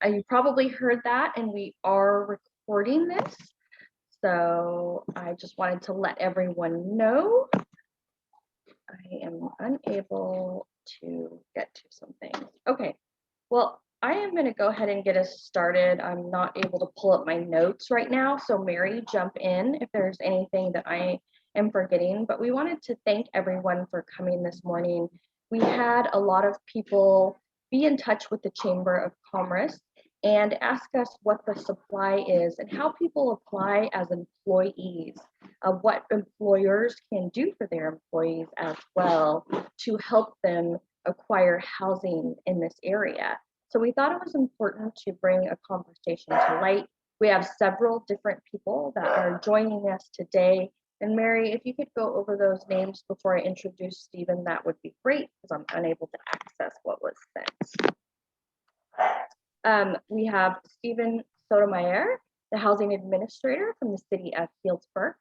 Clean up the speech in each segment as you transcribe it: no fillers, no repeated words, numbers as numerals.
You probably heard that, and we are recording this. So I just wanted to let everyone know. I am unable to get to some things. Okay, well, I am going to go ahead and get us started. I'm not able to pull up my notes right now, so Mary, jump in if there's anything that I am forgetting. But we wanted to thank everyone for coming this morning. We had a lot of people be in touch with the Chamber of Commerce and ask us what the supply is and how people apply as employees, what employers can do for their employees as well to help them acquire housing in this area. So we thought it was important to bring a conversation to light. We have several different people that are joining us today. And Mary, if you could go over those names before I introduce Stephen, that would be great because I'm unable to access what was sent. We have Stephen Sotomayor, the housing administrator from the City of Healdsburg.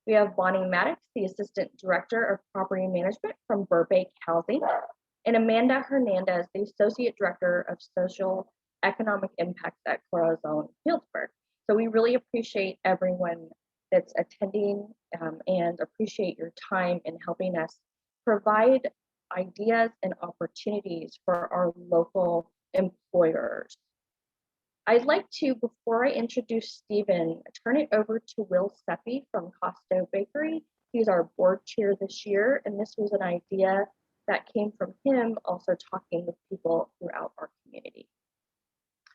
We have Bonnie Maddox, the Assistant Director of Property Management from Burbank Housing, and Amanda Hernandez, the Associate Director of Social Economic Impacts at Corazón, Healdsburg. So we really appreciate everyone that's attending and appreciate your time in helping us provide ideas and opportunities for our local employers. I'd like to, before I introduce Stephen, turn it over to Will Seppi from Costo Bakery. He's our board chair this year, and this was an idea that came from him also talking with people throughout our community.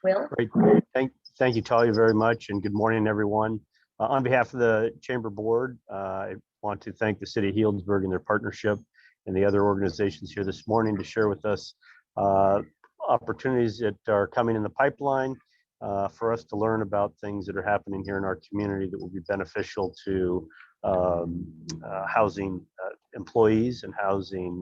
Will? Great. Thank you, Talia, very much, and good morning, everyone. On behalf of the Chamber Board, I want to thank the City of Healdsburg and their partnership and the other organizations here this morning to share with us opportunities that are coming in the pipeline for us to learn about things that are happening here in our community that will be beneficial to housing employees and housing,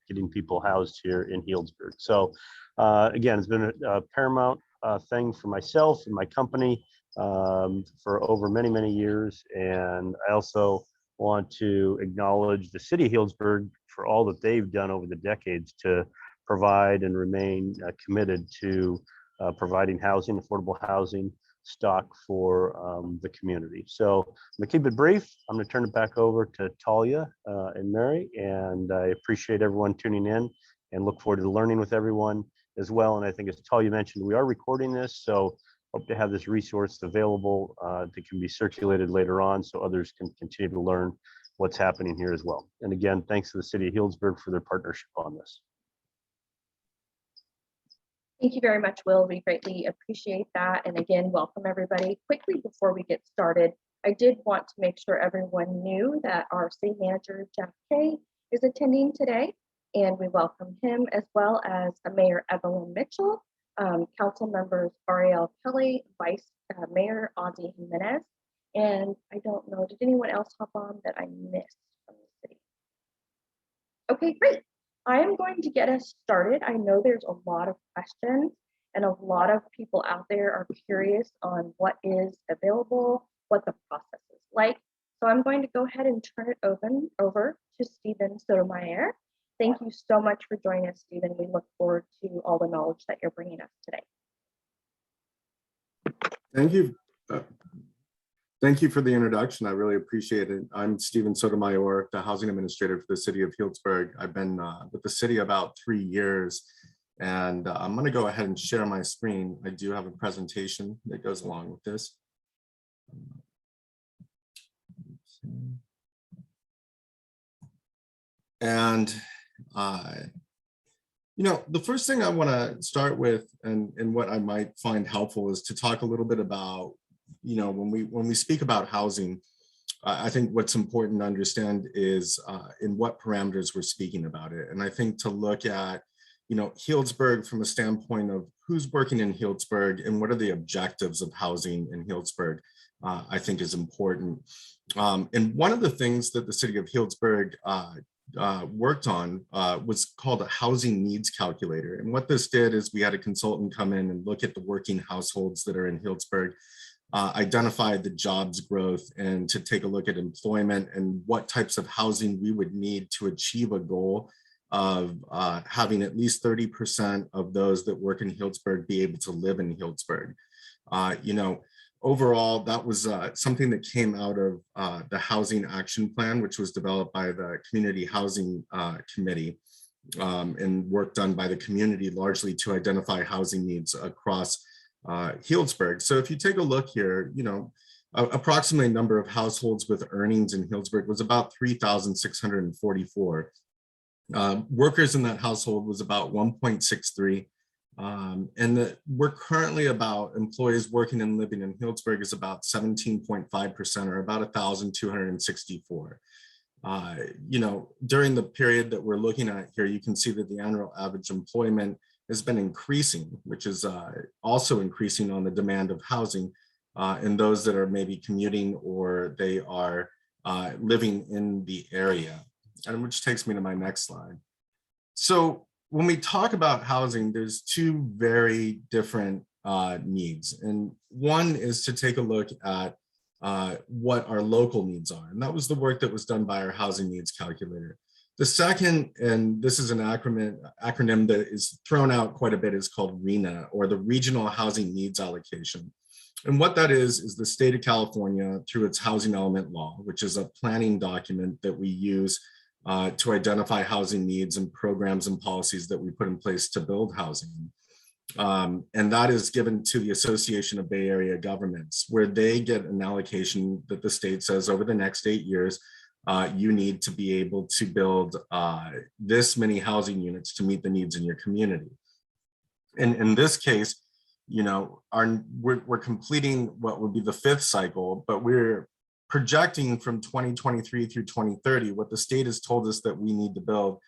getting people housed here in Healdsburg. So again, it's been a paramount thing for myself and my company for over many, many years. And I also want to acknowledge the City of Healdsburg for all that they've done over the decades to provide and remain committed to providing housing, affordable housing stock for the community. So I'm gonna keep it brief. I'm gonna turn it back over to Talia and Mary, and I appreciate everyone tuning in and look forward to learning with everyone as well. And I think as Talia mentioned, we are recording this, so hope to have this resource available that can be circulated later on so others can continue to learn what's happening here as well. And again, thanks to the City of Healdsburg for their partnership on this. Thank you very much, Will. We greatly appreciate that. And again, welcome everybody. Quickly before we get started, I did want to make sure everyone knew that our city manager, Jeff Kay, is attending today. And we welcome him as well as Mayor Evelyn Mitchell, Council members Ariel Kelly, Vice Mayor Ozzie Jimenez. And I don't know, did anyone else hop on that I missed from the city? Okay, great. I am going to get us started. I know there's a lot of questions and a lot of people out there are curious on what is available, what the process is like. So I'm going to go ahead and turn it over to Stephen Sotomayor. Thank you so much for joining us, Stephen. We look forward to all the knowledge that you're bringing us today. Thank you. Thank you for the introduction. I really appreciate it. I'm Stephen Sotomayor, the housing administrator for the City of Healdsburg. I've been with the city about 3 years, and I'm going to go ahead and share my screen. I do have a presentation that goes along with this. And you know, the first thing I want to start with, and what I might find helpful, is to talk a little bit about, you know, when we speak about housing, I think what's important to understand is in what parameters we're speaking about it. And I think to look at, you know, Healdsburg from a standpoint of who's working in Healdsburg and what are the objectives of housing in Healdsburg, I think is important. And one of the things that the City of Healdsburg worked on was called a housing needs calculator. And what this did is we had a consultant come in and look at the working households that are in Healdsburg, identify the jobs growth, and to take a look at employment and what types of housing we would need to achieve a goal of having at least 30% of those that work in Healdsburg be able to live in Healdsburg. You know, overall, that was something that came out of the Housing Action Plan, which was developed by the Community Housing Committee, and work done by the community largely to identify housing needs across Healdsburg. So if you take a look here, you know, approximately number of households with earnings in Healdsburg was about 3,644. Workers in that household was about 1.63. And we're currently about employees working and living in Healdsburg is about 17.5%, or about 1,264. You know, during the period that we're looking at here, you can see that the annual average employment has been increasing, which is also increasing on the demand of housing and those that are maybe commuting or they are living in the area. And which takes me to my next slide. So when we talk about housing, there's two very different needs. And one is to take a look at what our local needs are. And that was the work that was done by our housing needs calculator. The second, and this is an acronym that is thrown out quite a bit, is called RHNA, or the Regional Housing Needs Allocation. And what that is the state of California, through its housing element law, which is a planning document that we use to identify housing needs and programs and policies that we put in place to build housing. And that is given to the Association of Bay Area Governments, where they get an allocation that the state says over the next 8 years, you need to be able to build this many housing units to meet the needs in your community. And in this case, you know, we're completing what would be the 5th cycle, but we're projecting from 2023 through 2030, what the state has told us that we need to build,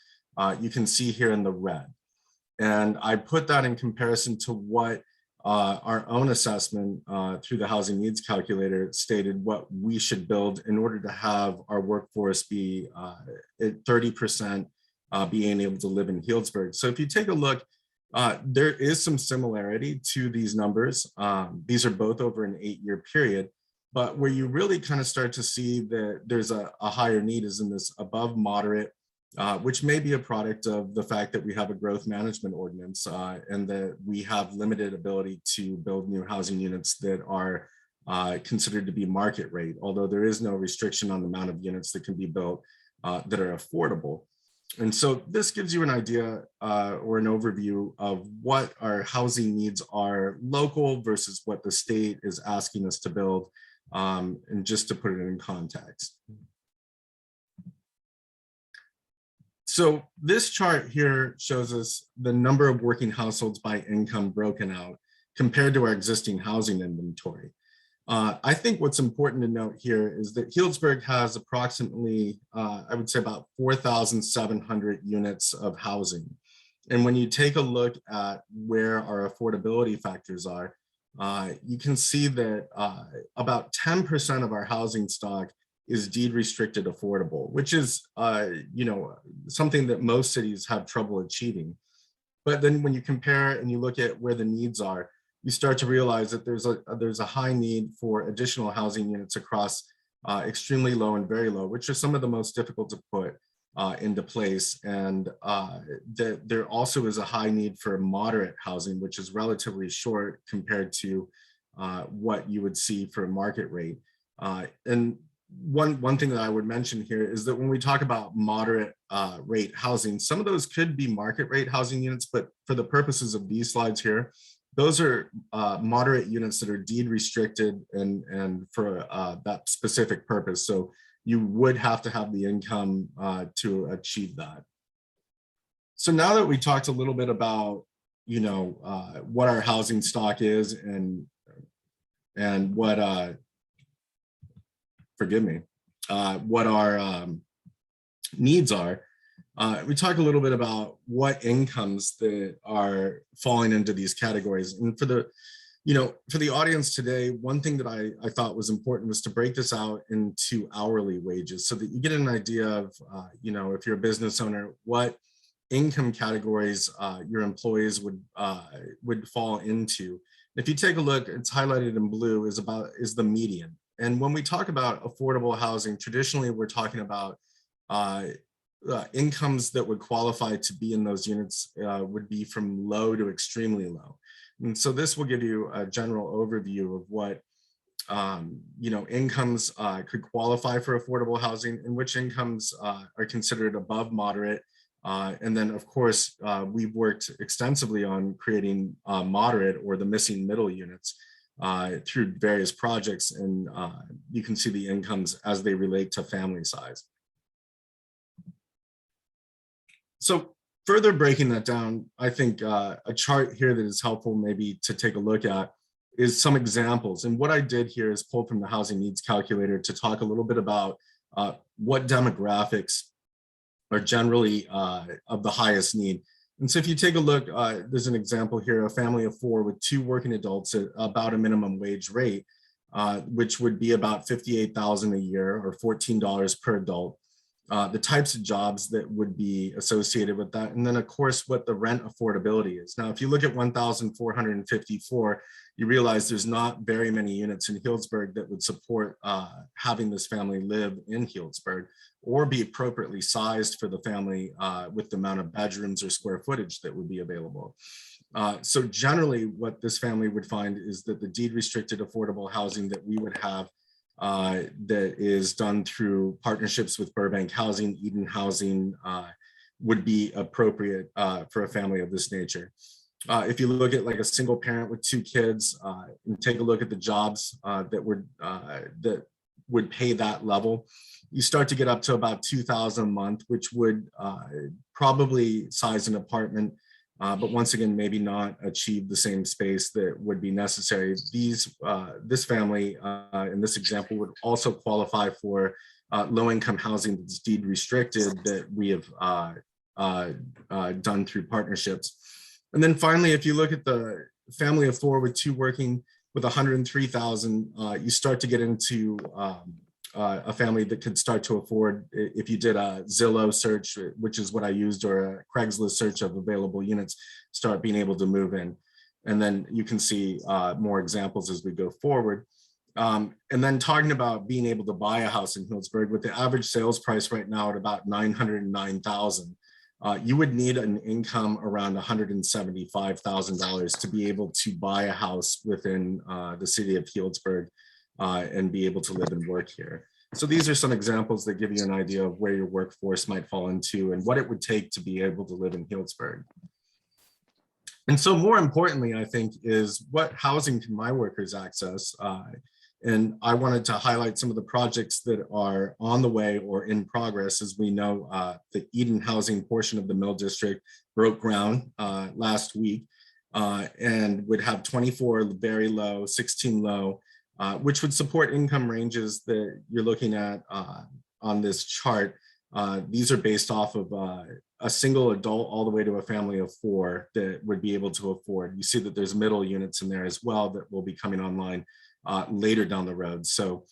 you can see here in the red. And I put that in comparison to what our own assessment through the housing needs calculator stated what we should build in order to have our workforce be at 30% being able to live in Healdsburg. So if you take a look, there is some similarity to these numbers. These are both over an 8-year period. But where you really kind of start to see that there's a higher need is in this above moderate, which may be a product of the fact that we have a growth management ordinance and that we have limited ability to build new housing units that are considered to be market rate, although there is no restriction on the amount of units that can be built that are affordable. And so this gives you an idea or an overview of what our housing needs are local versus what the state is asking us to build. And just to put it in context. So this chart here shows us the number of working households by income broken out compared to our existing housing inventory. I think what's important to note here is that Healdsburg has approximately, I would say about 4,700 units of housing. And when you take a look at where our affordability factors are, you can see that about 10% of our housing stock is deed restricted affordable, which is, you know, something that most cities have trouble achieving. But then when you compare and you look at where the needs are, you start to realize that there's a high need for additional housing units across extremely low and very low, which are some of the most difficult to put into place. And there also is a high need for moderate housing, which is relatively short compared to what you would see for market rate. And one thing that I would mention here is that when we talk about moderate rate housing, some of those could be market rate housing units, but for the purposes of these slides here, those are moderate units that are deed restricted and for that specific purpose. So you would have to have the income to achieve that. So now that we talked a little bit about, you know, what our housing stock is and what, forgive me, what our needs are, we talk a little bit about what incomes that are falling into these categories. And for the, you know, for the audience today, one thing that I thought was important was to break this out into hourly wages so that you get an idea of, you know, if you're a business owner, what income categories your employees would fall into. If you take a look, it's highlighted in blue is the median. And when we talk about affordable housing, traditionally we're talking about incomes that would qualify to be in those units would be from low to extremely low. And so this will give you a general overview of what incomes could qualify for affordable housing and which incomes are considered above moderate. And then, of course, we've worked extensively on creating moderate or the missing middle units through various projects. And you can see the incomes as they relate to family size. So further breaking that down, I think a chart here that is helpful maybe to take a look at is some examples. And what I did here is pull from the housing needs calculator to talk a little bit about what demographics are generally of the highest need. And so if you take a look, there's an example here, a family of 4 with 2 working adults at about a minimum wage rate, which would be about $58,000 a year or $14 per adult. The types of jobs that would be associated with that. And then of course, what the rent affordability is. Now, if you look at 1,454, you realize there's not very many units in Healdsburg that would support having this family live in Healdsburg or be appropriately sized for the family with the amount of bedrooms or square footage that would be available. So generally what this family would find is that the deed restricted affordable housing that we would have that is done through partnerships with Burbank Housing, Eden Housing, would be appropriate for a family of this nature. If you look at like a single parent with 2 kids and take a look at the jobs that would pay that level, you start to get up to about $2,000 a month, which would probably size an apartment, but once again, maybe not achieve the same space that would be necessary. This family in this example would also qualify for low-income housing that's deed restricted that we have done through partnerships. And then finally, if you look at the family of 4 with 2 working with 103,000, you start to get into a family that could start to afford, if you did a Zillow search, which is what I used, or a Craigslist search of available units, start being able to move in. And then you can see more examples as we go forward. And then talking about being able to buy a house in Healdsburg, with the average sales price right now at about $909,000, you would need an income around $175,000 to be able to buy a house within the city of Healdsburg and be able to live and work here. So these are some examples that give you an idea of where your workforce might fall into and what it would take to be able to live in Healdsburg. And so more importantly, I think, is what housing can my workers access? And I wanted to highlight some of the projects that are on the way or in progress. As we know, the Eden housing portion of the Mill District broke ground last week and would have 24 very low, 16 low, which would support income ranges that you're looking at on this chart. These are based off of a single adult all the way to a family of 4 that would be able to afford. You see that there's middle units in there as well that will be coming online later down the road. So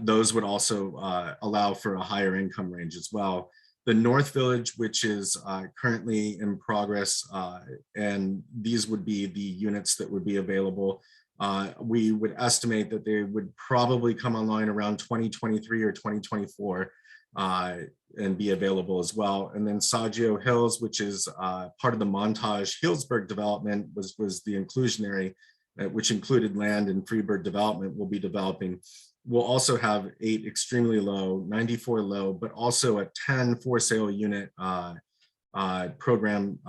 those would also allow for a higher income range as well. The North Village, which is currently in progress, and these would be the units that would be available. We would estimate that they would probably come online around 2023 or 2024 and be available as well. And then Saggio Hills, which is part of the Montage Healdsburg development, was the inclusionary, which included land and Freeburg development will be developing. We'll also have 8 extremely low, 94 low, but also a 10 for sale unit program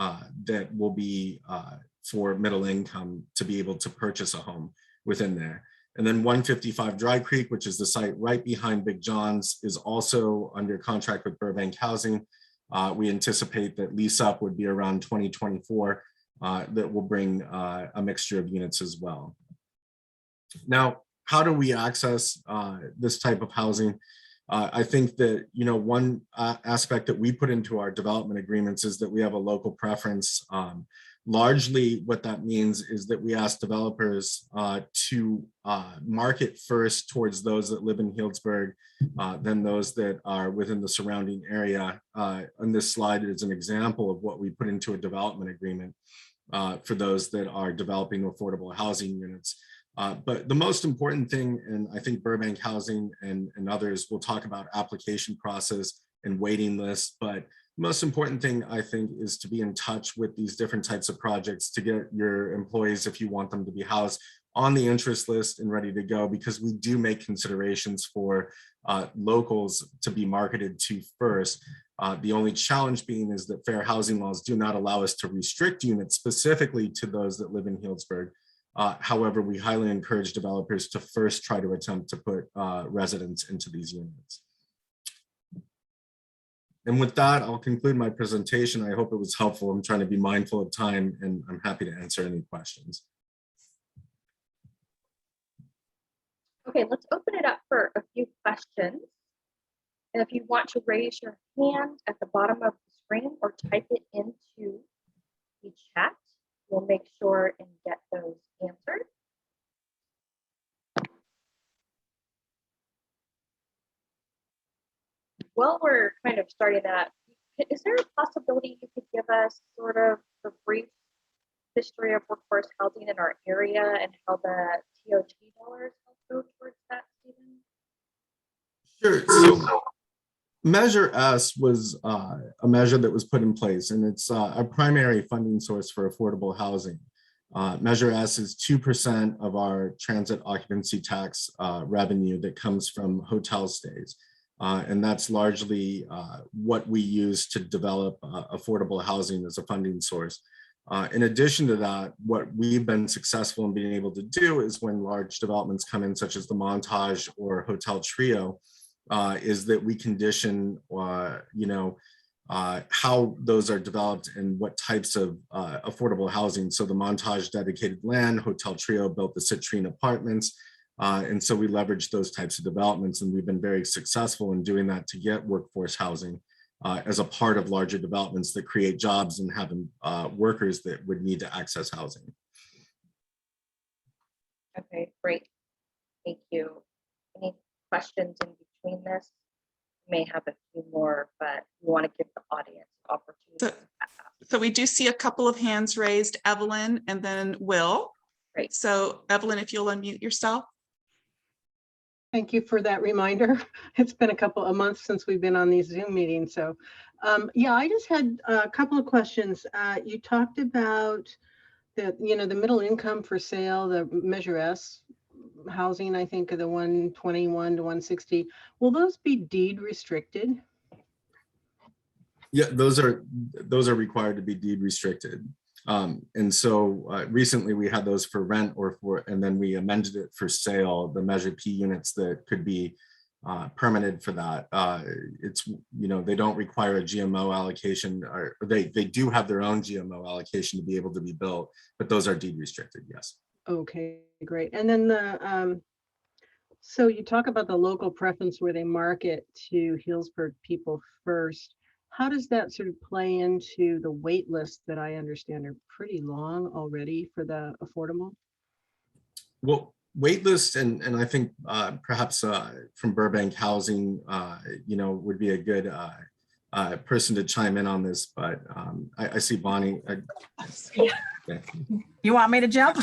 that will be for middle income to be able to purchase a home within there. And then 155 Dry Creek, which is the site right behind Big John's, is also under contract with Burbank Housing. We anticipate that lease up would be around 2024. That will bring a mixture of units as well. Now, how do we access this type of housing? I think that, one aspect that we put into our development agreements is that we have a local preference. Largely what that means is that we ask developers to market first towards those that live in Healdsburg, then those that are within the surrounding area. On this slide is an example of what we put into a development agreement for those that are developing affordable housing units. But the most important thing, and I think Burbank Housing and others will talk about application process and waiting lists. But most important thing, I think, is to be in touch with these different types of projects to get your employees, if you want them to be housed, on the interest list and ready to go, because we do make considerations for locals to be marketed to first. The only challenge being is that fair housing laws do not allow us to restrict units specifically to those that live in Healdsburg. However, we highly encourage developers to first try to attempt to put residents into these units. And with that, I'll conclude my presentation. I hope it was helpful. I'm trying to be mindful of time, and I'm happy to answer any questions. Okay, let's open it up for a few questions. And if you want to raise your hand at the bottom of the screen or type it into the chat, we'll make sure and get those answered. While we're kind of starting that, is there a possibility you could give us sort of the brief history of workforce housing in our area and how the TOT dollars help go towards that, Stephen? Sure. So Measure S was a measure that was put in place, and it's a primary funding source for affordable housing. Measure S is 2% of our transit occupancy tax revenue that comes from hotel stays. And that's largely what we use to develop affordable housing as a funding source. In addition to that, what we've been successful in being able to do is when large developments come in, such as the Montage or Hotel Trio, is that we condition, how those are developed and what types of affordable housing. So the Montage dedicated land, Hotel Trio built the Citrine apartments. And so we leverage those types of developments, and we've been very successful in doing that to get workforce housing as a part of larger developments that create jobs and having workers that would need to access housing. Okay, great. Thank you. Any questions in between this? We may have a few more, but we want to give the audience opportunity. So we do see a couple of hands raised, Evelyn and then Will. Great. So Evelyn, if you'll unmute yourself. Thank you for that reminder. It's been a couple of months since we've been on these Zoom meetings. So yeah, I just had a couple of questions. You talked about the middle income for sale, the Measure S housing, I think of the 121 to 160. Will those be deed restricted? Yeah, those are required to be deed restricted. And so recently we had those for rent and then we amended it for sale, the Measure P units that could be permitted for that. It's, they don't require a GMO allocation, or they do have their own GMO allocation to be able to be built, but those are deed restricted, yes. Okay, great. And then so you talk about the local preference where they market to Healdsburg people first. How does that sort of play into the wait list that I understand are pretty long already for the affordable? Well, wait list, and I think perhaps from Burbank Housing, would be a good person to chime in on this, but I see Bonnie. Yeah. You want me to jump?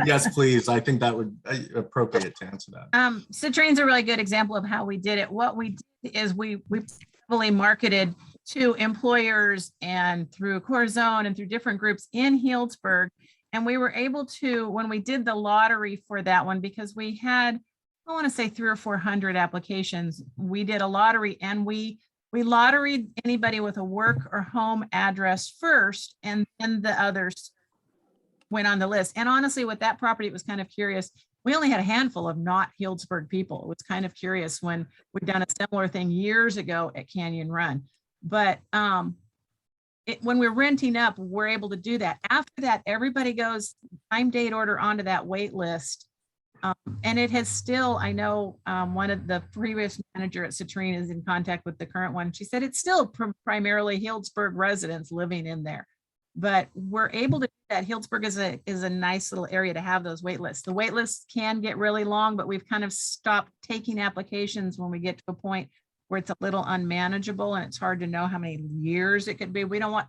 Yes, please. I think that would be appropriate to answer that. Citrine's a really good example of how we did it. What we did is we heavily marketed to employers and through Corazón and through different groups in Healdsburg. And we were able to, when we did the lottery for that one, because we had, I want to say 300 or 400 applications, we did a lottery and we lotteried anybody with a work or home address first, and then the others went on the list. And honestly, with that property, it was kind of curious. We only had a handful of not Healdsburg people. It was kind of curious when we'd done a similar thing years ago at Canyon Run. But when we're renting up, we're able to do that. After that, everybody goes time, date, order onto that wait list. And it has still, I know one of the previous manager at Citrine is in contact with the current one. She said it's still primarily Healdsburg residents living in there. But we're able to do that. Healdsburg is a nice little area to have those wait lists. The wait lists can get really long, but we've kind of stopped taking applications when we get to a point where it's a little unmanageable and it's hard to know how many years it could be. We don't want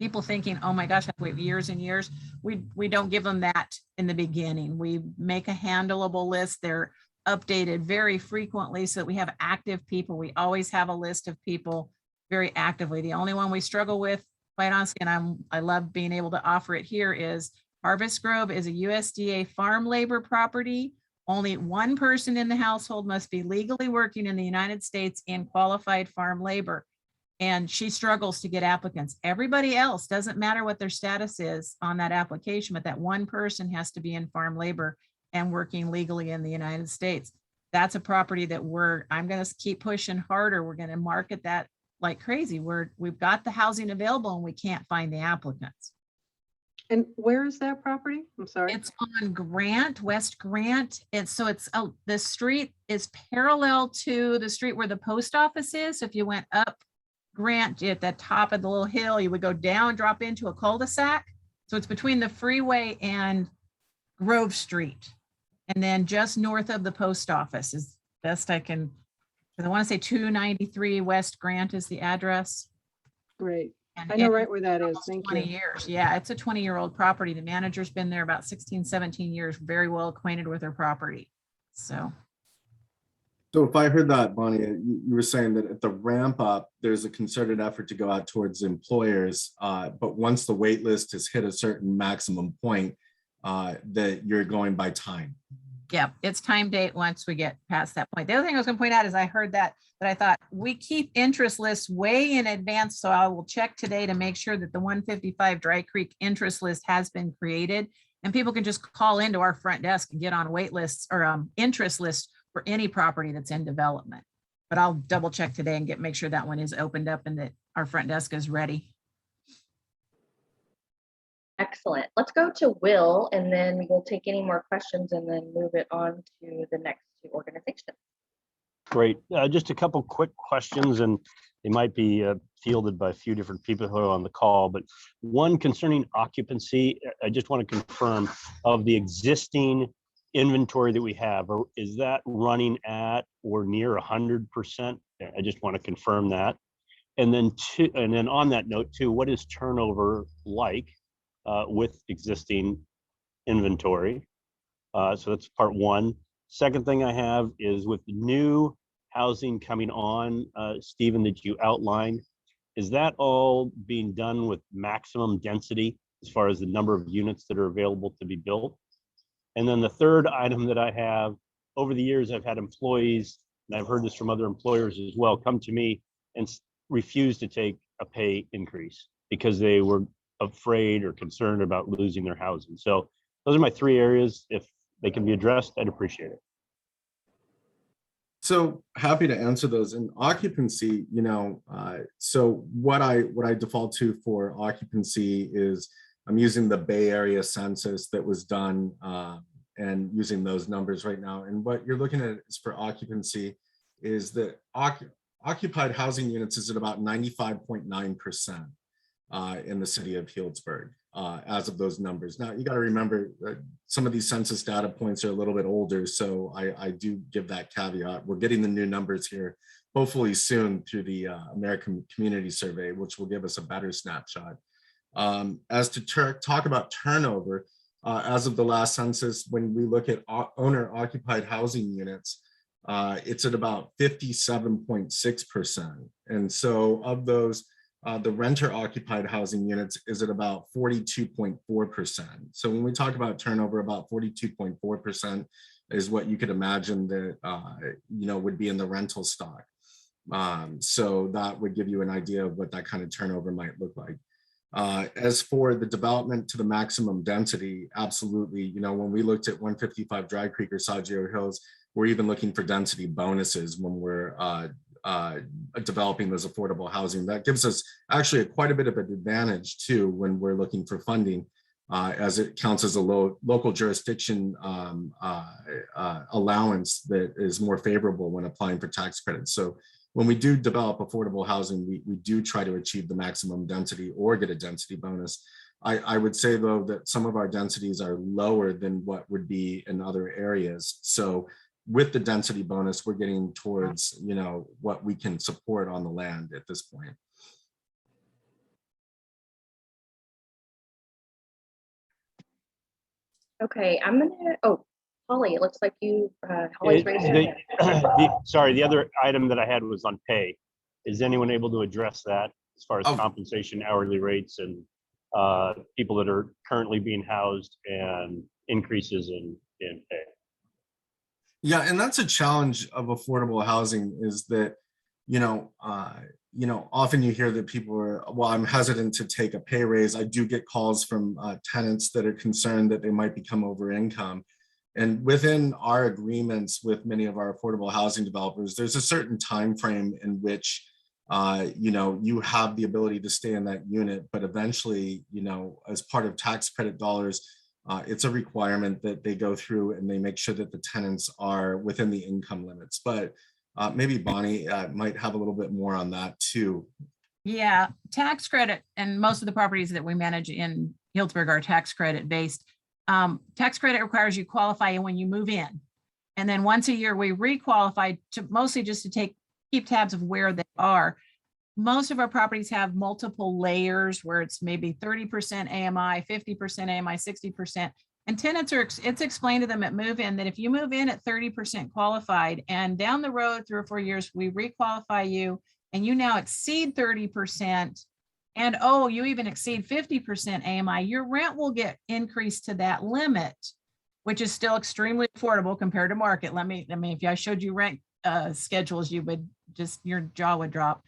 people thinking, oh my gosh, I have to wait years and years. We don't give them that in the beginning. We make a handleable list. They're updated very frequently so that we have active people. We always have a list of people very actively. The only one we struggle with, quite honestly, and I love being able to offer it here, is Harvest Grove is a USDA farm labor property. Only one person in the household must be legally working in the United States in qualified farm labor. And she struggles to get applicants. Everybody else, doesn't matter what their status is on that application, but that one person has to be in farm labor and working legally in the United States. That's a property that I'm going to keep pushing harder. We're going to market that like crazy. We've got the housing available and we can't find the applicants. And where is that property? I'm sorry. It's on Grant, West Grant. The street is parallel to the street where the post office is. So if you went up Grant at the top of the little hill, you would go down, drop into a cul-de-sac. So it's between the freeway and Grove Street. And then just north of the post office is best I can, I want to say 293 West Grant is the address. Great. And I know it's right where that is. almost Thank 20 you. years. Yeah, it's a 20-year-old property. The manager's been there about 16, 17 years, very well acquainted with her property. So if I heard that, Bonnie, you were saying that at the ramp up, there's a concerted effort to go out towards employers, but once the wait list has hit a certain maximum point, that you're going by time. yeah, it's time date once we get past that point. The other thing I was going to point out is I heard that I thought we keep interest lists way in advance. So I will check today to make sure that the 155 Dry Creek interest list has been created, and people can just call into our front desk and get on wait lists or interest lists for any property that's in development. But I'll double check today and make sure that one is opened up and that our front desk is ready. Excellent. Let's go to Will, and then we'll take any more questions and then move it on to the next two organizations. Great. Just a couple quick questions, and they might be fielded by a few different people who are on the call, but one concerning occupancy. I just want to confirm of the existing inventory that we have, or is that running at or near 100%? I just want to confirm that. And then on that note too, what is turnover like with existing inventory? So that's part one. Second thing I have is with the new housing coming on, Stephen, that you outlined, is that all being done with maximum density as far as the number of units that are available to be built? And then the third item that I have, over the years, I've had employees, and I've heard this from other employers as well, come to me and refuse to take a pay increase because they were afraid or concerned about losing their housing. So those are my three areas. If they can be addressed, I'd appreciate it. So happy to answer those. In occupancy, so what I default to for occupancy is I'm using the Bay Area census that was done and using those numbers right now. And what you're looking at is for occupancy is that occupied housing units is at about 95.9% in the city of Healdsburg as of those numbers. Now, you got to remember some of these census data points are a little bit older, so I do give that caveat. We're getting the new numbers here, hopefully soon through the American Community Survey, which will give us a better snapshot. As to talk about turnover, as of the last census, when we look at owner-occupied housing units, it's at about 57.6%. And so of those, the renter-occupied housing units is at about 42.4%. So when we talk about turnover, about 42.4% is what you could imagine that would be in the rental stock. So that would give you an idea of what that kind of turnover might look like. As for the development to the maximum density, absolutely. When we looked at 155 Dry Creek or Saggio Hills, we're even looking for density bonuses when we're developing those affordable housing. That gives us actually quite a bit of an advantage too when we're looking for funding, as it counts as a local jurisdiction allowance that is more favorable when applying for tax credits. So when we do develop affordable housing, we do try to achieve the maximum density or get a density bonus. I would say though that some of our densities are lower than what would be in other areas. So with the density bonus, we're getting towards, what we can support on the land at this point. Okay, I'm gonna, Holly, it looks like you, Holly's raised her hand. Sorry, the other item that I had was on pay. Is anyone able to address that as far as Oh. compensation, hourly rates, and people that are currently being housed and increases in pay? Yeah, and that's a challenge of affordable housing is that, often you hear that people are, well, I'm hesitant to take a pay raise. I do get calls from tenants that are concerned that they might become over income. And within our agreements with many of our affordable housing developers, there's a certain time frame in which you have the ability to stay in that unit, but eventually, as part of tax credit dollars, it's a requirement that they go through and they make sure that the tenants are within the income limits. But maybe Bonnie might have a little bit more on that too. Yeah, tax credit, and most of the properties that we manage in Healdsburg are tax credit based. Tax credit requires you qualify when you move in. And then once a year, we requalify to mostly just to keep tabs of where they are. Most of our properties have multiple layers where it's maybe 30% AMI, 50% AMI, 60%. And tenants it's explained to them at move-in that if you move in at 30% qualified and down the road 3 or 4 years, we requalify you and you now exceed 30% and you even exceed 50% AMI, your rent will get increased to that limit, which is still extremely affordable compared to market. If I showed you rent schedules, your jaw would drop.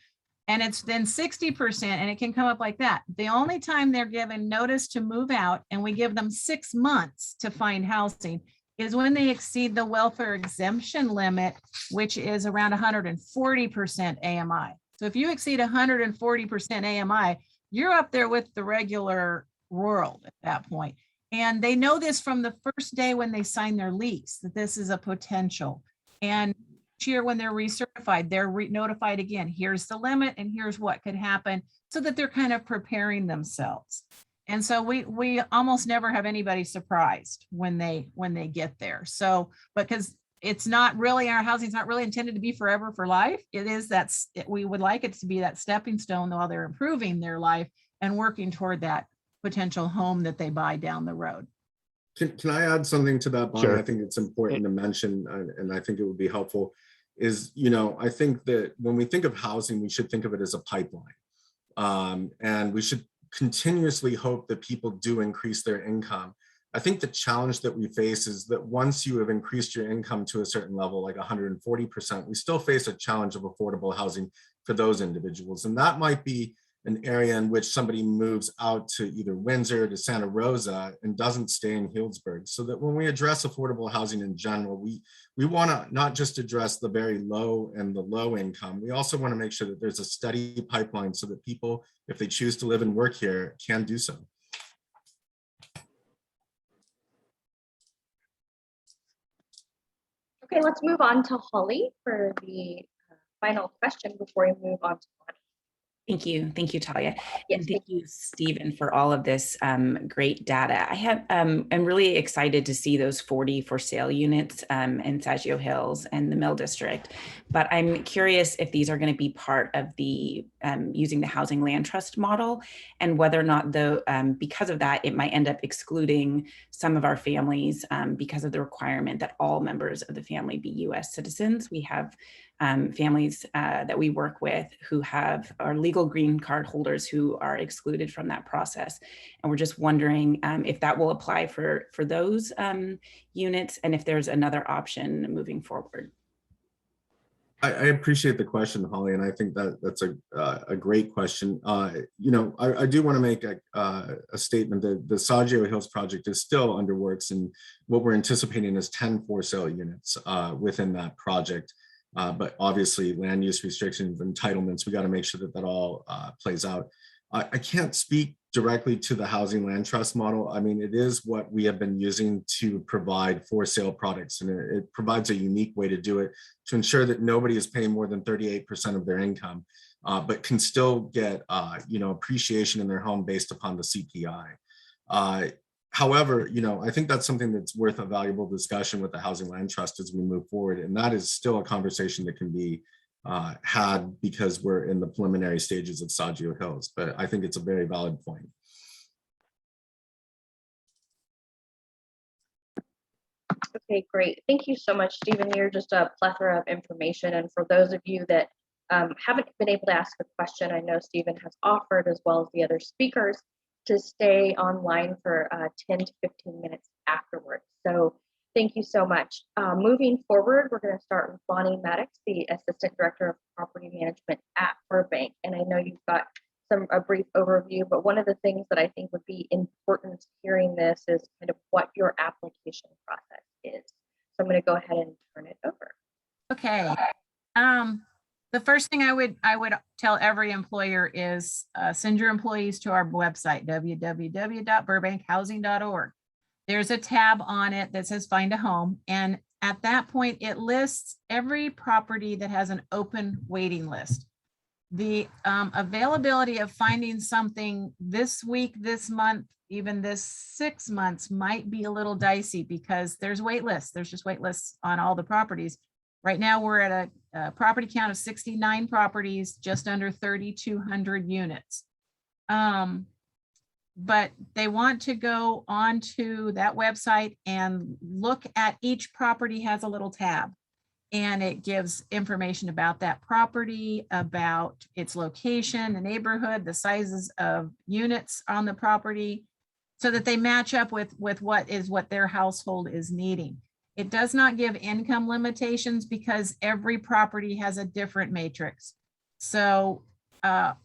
And it's then 60%, and it can come up like that. The only time they're given notice to move out, and we give them 6 months to find housing, is when they exceed the welfare exemption limit, which is around 140% AMI. So if you exceed 140% AMI, you're up there with the regular world at that point. And they know this from the first day when they sign their lease, that this is a potential. And each year when they're recertified, they're notified again, here's the limit and here's what could happen, so that they're kind of preparing themselves. And so we almost never have anybody surprised when they get there. So, because it's not really, our housing is not really intended to be forever for life. It is we would like it to be that stepping stone while they're improving their life and working toward that potential home that they buy down the road. Can I add something to that, Bonnie? Sure. I think it's important to mention, and I think it would be helpful, is, I think that when we think of housing, we should think of it as a pipeline. And we should continuously hope that people do increase their income. I think the challenge that we face is that once you have increased your income to a certain level, like 140%, we still face a challenge of affordable housing for those individuals. And that might be an area in which somebody moves out to either Windsor to Santa Rosa and doesn't stay in Healdsburg. So that when we address affordable housing in general, we want to not just address the very low and the low income, we also want to make sure that there's a steady pipeline so that people, if they choose to live and work here, can do so. Okay, let's move on to Holly for the final question before we move on to Bonnie. Thank you, Talia. Yes, And thank you, Stephen, for all of this great data. I'm really excited to see those 40 for sale units in Saggio Hills and the Mill District. But I'm curious if these are going to be part of the using the housing land trust model, and whether or not because of that, it might end up excluding some of our families because of the requirement that all members of the family be U.S. citizens. We have families that we work with who are legal green card holders who are excluded from that process. And we're just wondering if that will apply for those units, and if there's another option moving forward. I appreciate the question, Holly, and I think that's a great question. I do want to make a statement that the Saggio Hills project is still under works, and what we're anticipating is 10 for sale units within that project. But obviously, land use restrictions, entitlements, we got to make sure that that all plays out. I can't speak directly to the housing land trust model. I mean, it is what we have been using to provide for sale products, and it provides a unique way to do it to ensure that nobody is paying more than 38% of their income, but can still get appreciation in their home based upon the CPI. However, I think that's something that's worth a valuable discussion with the Housing Land Trust as we move forward. And that is still a conversation that can be had because we're in the preliminary stages of Saggio Hills. But I think it's a very valid point. Okay, great. Thank you so much, Stephen. You're just a plethora of information. And for those of you that haven't been able to ask a question, I know Stephen has offered, as well as the other speakers, to stay online for 10 to 15 minutes afterwards. So thank you so much. Moving forward, we're going to start with Bonnie Maddox, the Assistant Director of Property Management at Burbank. And I know you've got a brief overview, but one of the things that I think would be important hearing this is kind of what your application process is. So I'm going to go ahead and turn it over. Okay. The first thing I would tell every employer is send your employees to our website, www.burbankhousing.org. There's a tab on it that says find a home. And at that point, it lists every property that has an open waiting list. The availability of finding something this week, this month, even this 6 months might be a little dicey because there's wait lists. There's just wait lists on all the properties. Right now, we're at a property count of 69 properties, just under 3,200 units. But they want to go onto that website and look at each property has a little tab. And it gives information about that property, about its location, the neighborhood, the sizes of units on the property, so that they match up with what their household is needing. It does not give income limitations because every property has a different matrix. So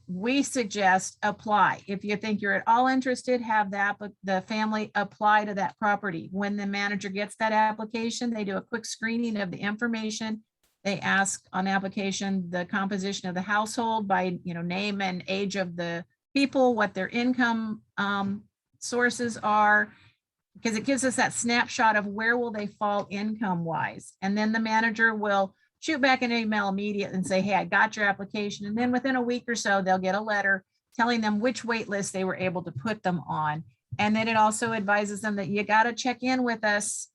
we suggest apply. If you think you're at all interested, have the family apply to that property. When the manager gets that application, they do a quick screening of the information. They ask on the application the composition of the household by name and age of the people, what their income sources are, because it gives us that snapshot of where will they fall income wise. And then the manager will shoot back an email immediately and say, hey, I got your application. And then within a week or so, they'll get a letter telling them which wait list they were able to put them on. And then it also advises them that you got to check in with us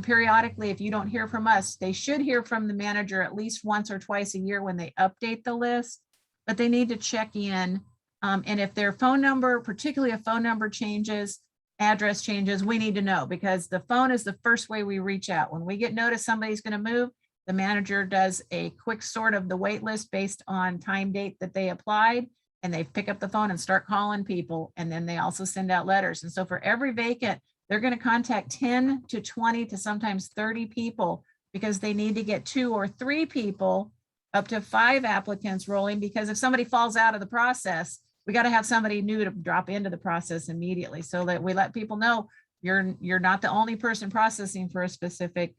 periodically. If you don't hear from us, they should hear from the manager at least once or twice a year when they update the list, but they need to check in. And if their phone number, particularly if phone number changes, address changes, we need to know, because the phone is the first way we reach out. When we get notice somebody's going to move, the manager does a quick sort of the wait list based on time date that they applied, and they pick up the phone and start calling people. And then they also send out letters. And so for every vacant, they're going to contact 10 to 20 to sometimes 30 people, because they need to get 2 or 3 people, up to 5 applicants rolling, because if somebody falls out of the process, we got to have somebody new to drop into the process immediately, so that we let people know you're not the only person processing for a specific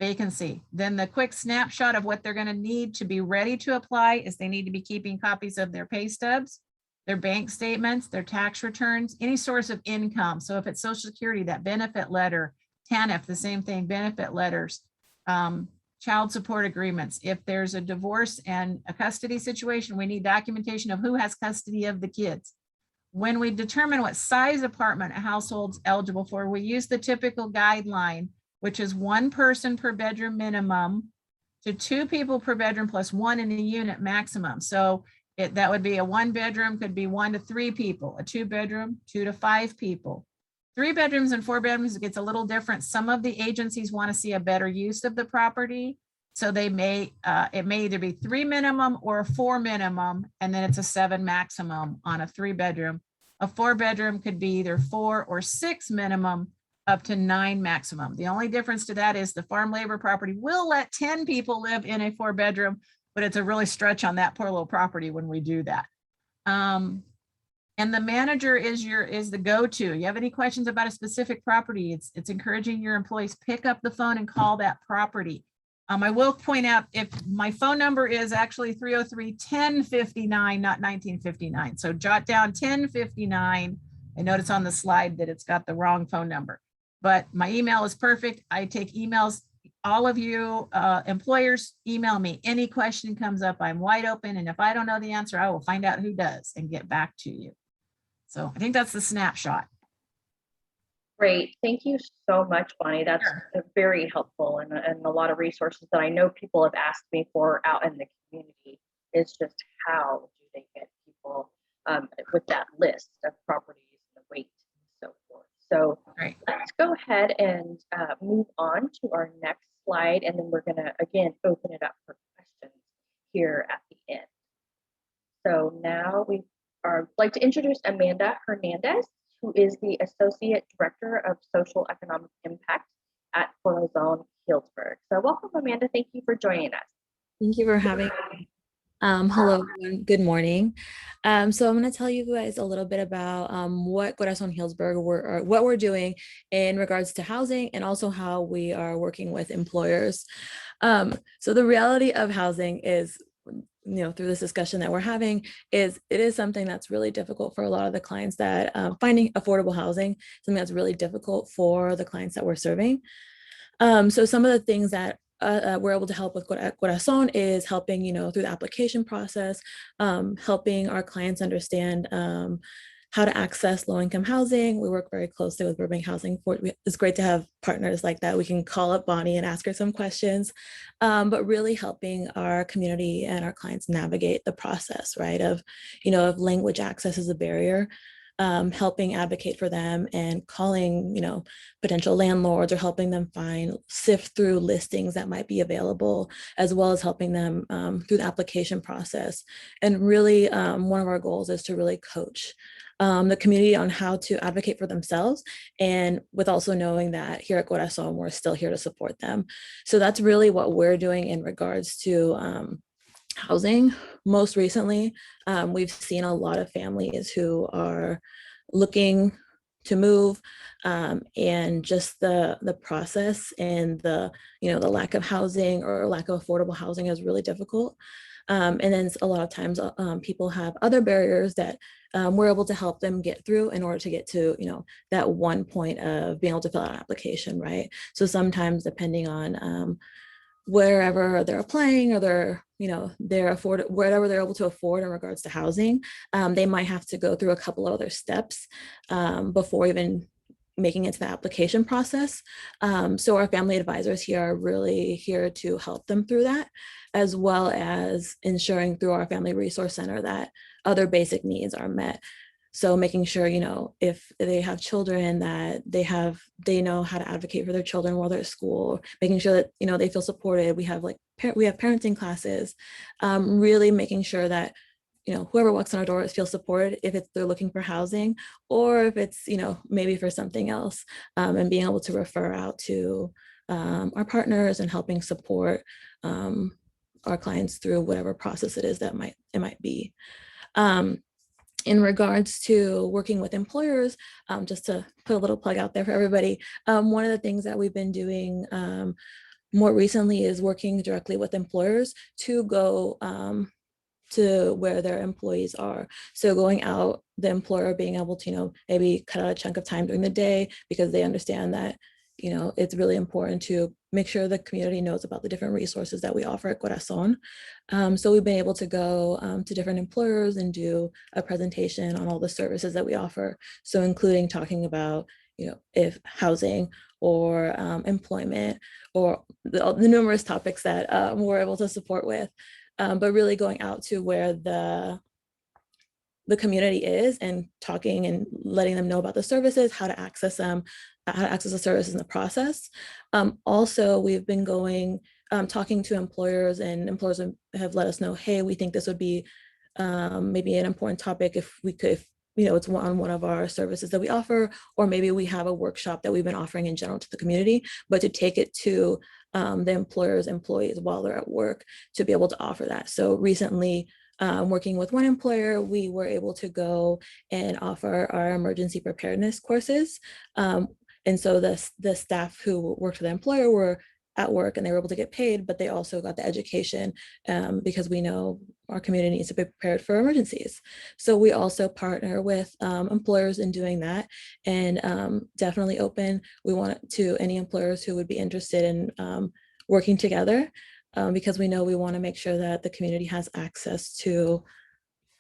vacancy. Then the quick snapshot of what they're going to need to be ready to apply is they need to be keeping copies of their pay stubs, their bank statements, their tax returns, any source of income. So if it's Social Security, that benefit letter, TANF, the same thing, benefit letters, child support agreements. If there's a divorce and a custody situation, we need documentation of who has custody of the kids. When we determine what size apartment a household's eligible for, we use the typical guideline, which is 1 person per bedroom minimum to 2 people per bedroom plus 1 in a unit maximum. So that would be a 1 bedroom, could be 1 to 3 people, a 2 bedroom, 2 to 5 people. 3 bedrooms and 4 bedrooms, it gets a little different. Some of the agencies want to see a better use of the property. So they may, it may either be 3 minimum or a 4 minimum, and then it's a 7 maximum on a 3 bedroom. A 4 bedroom could be either 4 or 6 minimum, up to 9 maximum. The only difference to that is the farm labor property will let 10 people live in a 4 bedroom, but it's a really stretch on that poor little property when we do that. And the manager is the go-to. You have any questions about a specific property, it's encouraging your employees pick up the phone and call that property. I will point out, if my phone number is actually 303-1059, not 1959. So jot down 1059. I notice on the slide that it's got the wrong phone number, but my email is perfect. I take emails. All of you employers, email me. Any question comes up, I'm wide open. And if I don't know the answer, I will find out who does and get back to you. So I think that's the snapshot. Great. Thank you so much, Bonnie. That's very helpful, and a lot of resources that I know people have asked me for out in the community is just how do they get people with that list of properties and the weight and so forth. So let's go ahead and move on to our next slide, and then we're going to again open it up for questions. here at the end. So now we are like to introduce Amanda Hernandez, who is the Associate Director of Social Economic Impact at Corazón Healdsburg. So welcome, Amanda. Thank you for joining us. Thank you for having me. Hello, everyone. Good morning. So I'm going to tell you guys a little bit about what Corazón Healdsburg what we're doing in regards to housing, and also how we are working with employers. So the reality of housing is, through this discussion that we're having, is it is something that's really difficult for a lot of the clients, that finding affordable housing, something that's really difficult for the clients that we're serving. So some of the things that we're able to help with Corazón is helping, through the application process, helping our clients understand how to access low-income housing. We work very closely with Burbank Housing. It's great to have partners like that. We can call up Bonnie and ask her some questions, but really helping our community and our clients navigate the process, right? Of, if language access is a barrier, helping advocate for them and calling, potential landlords, or helping them sift through listings that might be available, as well as helping them through the application process. And really, one of our goals is to really coach the community on how to advocate for themselves, and with also knowing that here at Corazón, we're still here to support them. So that's really what we're doing in regards to housing. Most recently, we've seen a lot of families who are looking to move, and just the process and the lack of housing or lack of affordable housing is really difficult. And then a lot of times people have other barriers that we're able to help them get through in order to get to that one point of being able to fill out an application, right? So sometimes, depending on wherever they're applying, or whatever they're able to afford in regards to housing, they might have to go through a couple of other steps before even making it to the application process. So our family advisors here are really here to help them through that, as well as ensuring through our Family Resource Center that other basic needs are met. So making sure, if they have children, that they know how to advocate for their children while they're at school, making sure that, they feel supported. We have parenting classes, really making sure that, whoever walks on our door feels supported, if they're looking for housing, or if it's, maybe for something else, and being able to refer out to our partners and helping support our clients through whatever process it is that it might be. In regards to working with employers, just to put a little plug out there for everybody, one of the things that we've been doing more recently is working directly with employers to go to where their employees are. So going out, the employer being able to, maybe cut out a chunk of time during the day, because they understand that, it's really important to make sure the community knows about the different resources that we offer at Corazón. So we've been able to go to different employers and do a presentation on all the services that we offer. So including talking about, if housing or employment, or the numerous topics that we're able to support with, but really going out to where the community is, and talking and letting them know about the services, how to access them, how to access the services in the process. Also, we've been talking to employers, and employers have let us know, hey, we think this would be maybe an important topic if we could, it's on one of our services that we offer, or maybe we have a workshop that we've been offering in general to the community, but to take it to the employer's employees while they're at work, to be able to offer that. So recently, working with one employer, we were able to go and offer our emergency preparedness courses. And so the staff who worked for the employer were at work and they were able to get paid, but they also got the education because we know our community needs to be prepared for emergencies. So we also partner with employers in doing that, and definitely open. We want to any employers who would be interested in working together, because we know we want to make sure that the community has access to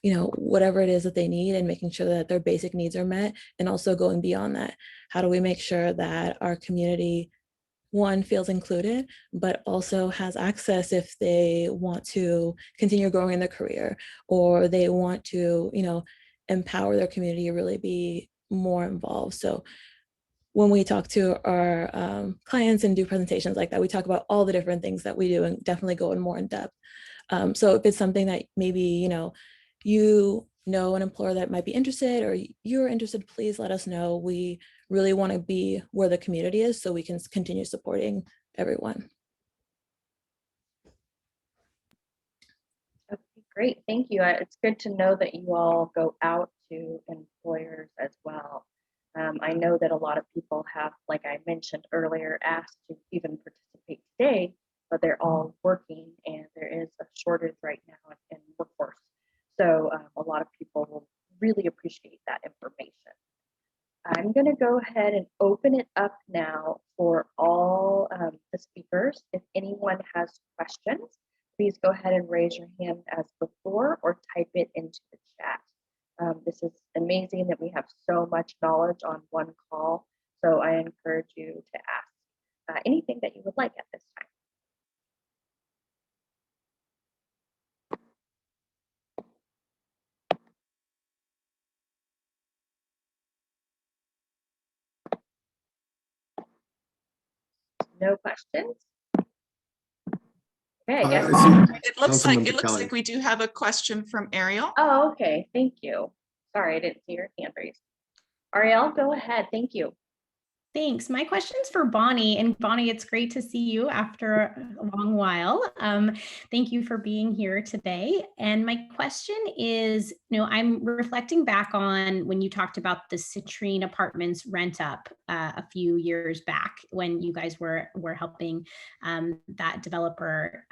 whatever it is that they need, and making sure that their basic needs are met, and also going beyond that. How do we make sure that our community, one, feels included, but also has access if they want to continue growing in their career, or they want to, empower their community to really be more involved. So when we talk to our clients and do presentations like that, we talk about all the different things that we do and definitely go in more in depth. So if it's something that maybe, you know an employer that might be interested or you're interested, please let us know. We really want to be where the community is so we can continue supporting everyone. Okay, great, thank you. It's good to know that you all go out to employers as well. I know that a lot of people have, like I mentioned earlier, asked to even participate today, but they're all working and there is a shortage right now in workforce. So a lot of people will really appreciate that information. I'm going to go ahead and open it up now for all the speakers. If anyone has questions, please go ahead and raise your hand as before or type it into the chat. This is amazing that we have so much knowledge on one call. So I encourage you to ask anything that you would like at this time. No questions? Okay, I guess. It looks like we do have a question from Ariel. Oh, okay, thank you. Sorry, I didn't see your hand raised. Ariel, go ahead, thank you. Thanks. My question's for Bonnie. And Bonnie, it's great to see you after a long while. Thank you for being here today. And my question is, I'm reflecting back on when you talked about the Citrine Apartments rent up a few years back when you guys were helping that developer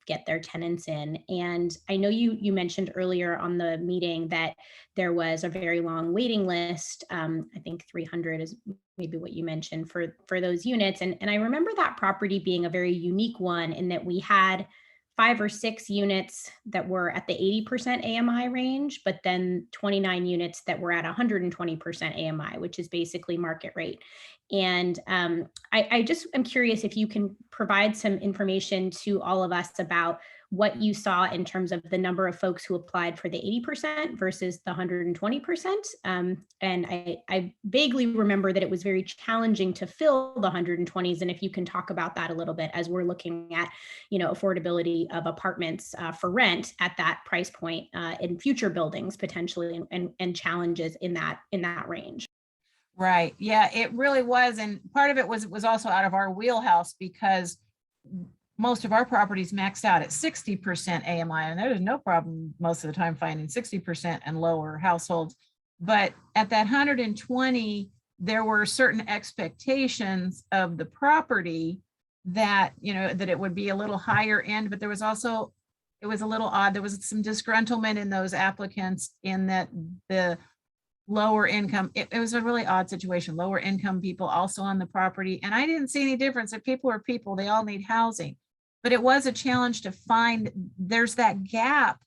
get their tenants in. And I know you mentioned earlier on the meeting that there was a very long waiting list. I think 300 is maybe what you mentioned for those units. And I remember that property being a very unique one in that we had 5 or 6 units that were at the 80% AMI range, but then 29 units that were at 120% AMI, which is basically market rate. And I just am curious if you can provide some information to all of us about what you saw in terms of the number of folks who applied for the 80% versus the 120%. And I vaguely remember that it was very challenging to fill the 120s. And if you can talk about that a little bit as we're looking at, affordability of apartments for rent at that price point in future buildings potentially, and challenges in that range. Right. Yeah, it really was. And part of it was also out of our wheelhouse because most of our properties maxed out at 60% AMI, and there was no problem most of the time finding 60% and lower households. But at that 120, there were certain expectations of the property that, that it would be a little higher end, but there was also, it was a little odd. There was some disgruntlement in those applicants in that the lower income, it was a really odd situation, lower income people also on the property. And I didn't see any difference. If people are people, they all need housing. But it was a challenge to find, there's that gap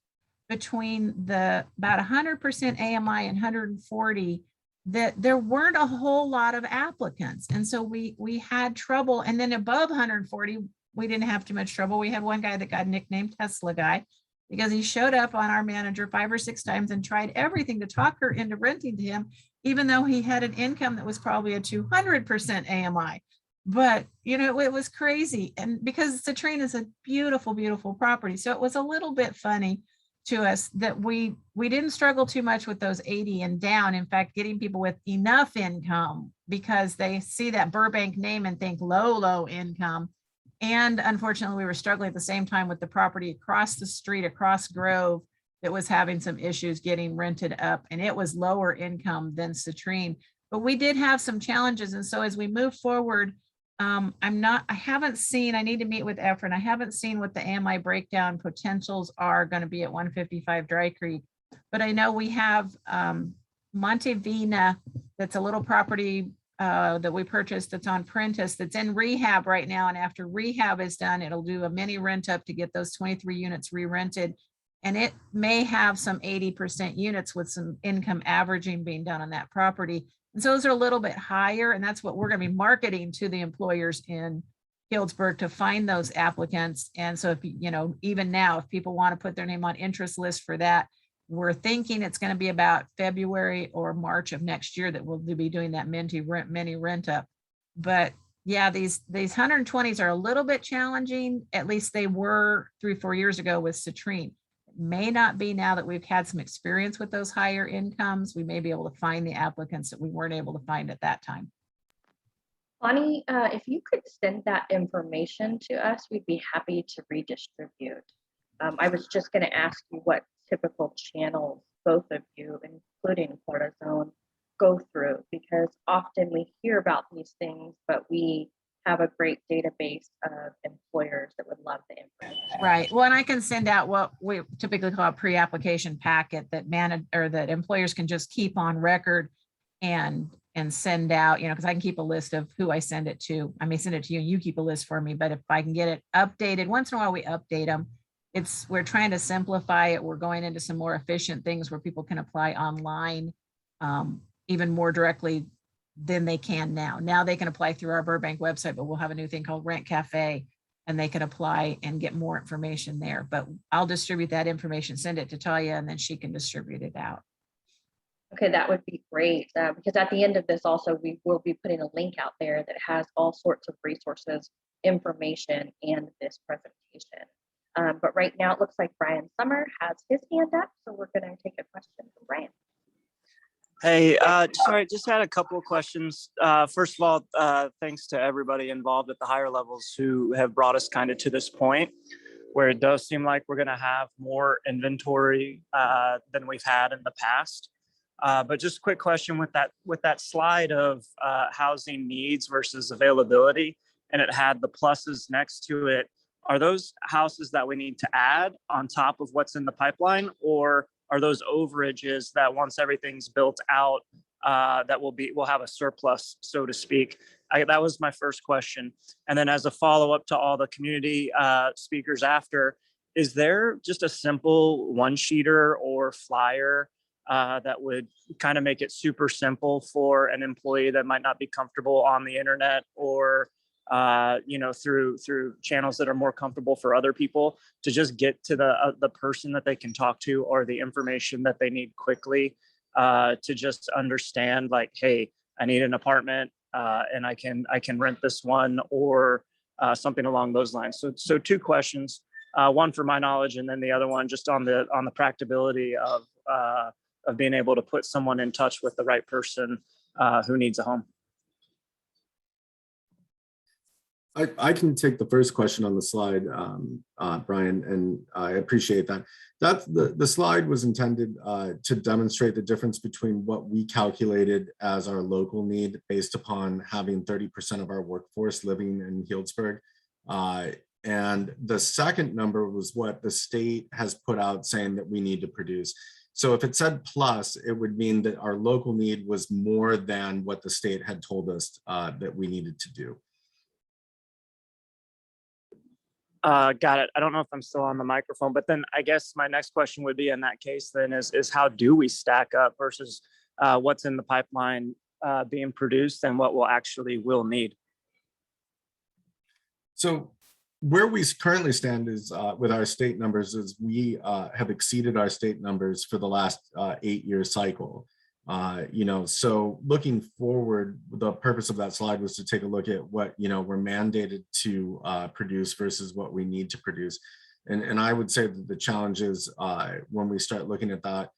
between the about 100% AMI and 140 that there weren't a whole lot of applicants. And so we had trouble. And then above 140, we didn't have too much trouble. We had one guy that got nicknamed Tesla guy because he showed up on our manager 5 or 6 times and tried everything to talk her into renting to him, even though he had an income that was probably a 200% AMI. But, it was crazy. And because Citrine is a beautiful, beautiful property. So it was a little bit funny to us that we didn't struggle too much with those 80 and down. In fact, getting people with enough income because they see that Burbank name and think low income. And unfortunately, we were struggling at the same time with the property across the street, across Grove, that was having some issues getting rented up, and it was lower income than Citrine. But we did have some challenges. And so as we move forward, I haven't seen, I need to meet with Efren. I haven't seen what the AMI breakdown potentials are going to be at 155 Dry Creek, but I know we have Montevina, that's a little property that we purchased that's on Prentice, that's in rehab right now. And after rehab is done, it'll do a mini rent up to get those 23 units re-rented. And it may have some 80% units with some income averaging being done on that property. And so those are a little bit higher. And that's what we're going to be marketing to the employers in Healdsburg to find those applicants. And so if, even now, if people want to put their name on interest list for that, we're thinking it's going to be about February or March of next year that we'll be doing that mini rent up. But yeah, these 120s are a little bit challenging. At least they were 3-4 years ago with Citrine. May not be now that we've had some experience with those higher incomes. We may be able to find the applicants that we weren't able to find at that time. Bonnie, if you could send that information to us, we'd be happy to redistribute. I was just going to ask you what typical channels both of you, including Corazón, go through, because often we hear about these things, but we have a great database of employers that would love the information. Right. Well, and I can send out what we typically call a pre-application packet that that employers can just keep on record and send out, because I can keep a list of who I send it to. I may send it to you and you keep a list for me, but if I can get it updated, once in a while we update them. We're trying to simplify it. We're going into some more efficient things where people can apply online even more directly than they can now. Now they can apply through our Burbank website, but we'll have a new thing called Rent Cafe, and they can apply and get more information there. But I'll distribute that information, send it to Talia, and then she can distribute it out. Okay, that would be great, because at the end of this also, we will be putting a link out there that has all sorts of resources, information, and this presentation. But right now it looks like Brian Summer has his hand up, so we're going to take a question from Brian. Hey, sorry, just had a couple of questions. First of all, thanks to everybody involved at the higher levels who have brought us kind of to this point where it does seem like we're going to have more inventory than we've had in the past. But just a quick question with that slide of housing needs versus availability, and it had the pluses next to it. Are those houses that we need to add on top of what's in the pipeline, or are those overages that once everything's built out, that we'll have a surplus, so to speak? That was my first question. And then as a follow-up to all the community speakers after, is there just a simple one-sheeter or flyer that would kind of make it super simple for an employee that might not be comfortable on the internet or through channels that are more comfortable for other people, to just get to the person that they can talk to or the information that they need quickly, to just understand, like, hey, I need an apartment and I can rent this one, or something along those lines. So two questions, one for my knowledge, and then the other one just on the practicability of being able to put someone in touch with the right person who needs a home. I can take the first question on the slide, Brian, and I appreciate that. The slide was intended to demonstrate the difference between what we calculated as our local need based upon having 30% of our workforce living in Healdsburg. And the second number was what the state has put out saying that we need to produce. So if it said plus, it would mean that our local need was more than what the state had told us that we needed to do. Got it. I don't know if I'm still on the microphone, but then I guess my next question would be, in that case then, is how do we stack up versus what's in the pipeline being produced and what will need? So where we currently stand is with our state numbers is we have exceeded our state numbers for the last 8-year cycle. So looking forward, the purpose of that slide was to take a look at what, we're mandated to produce versus what we need to produce. And I would say that the challenge is when we start looking at that,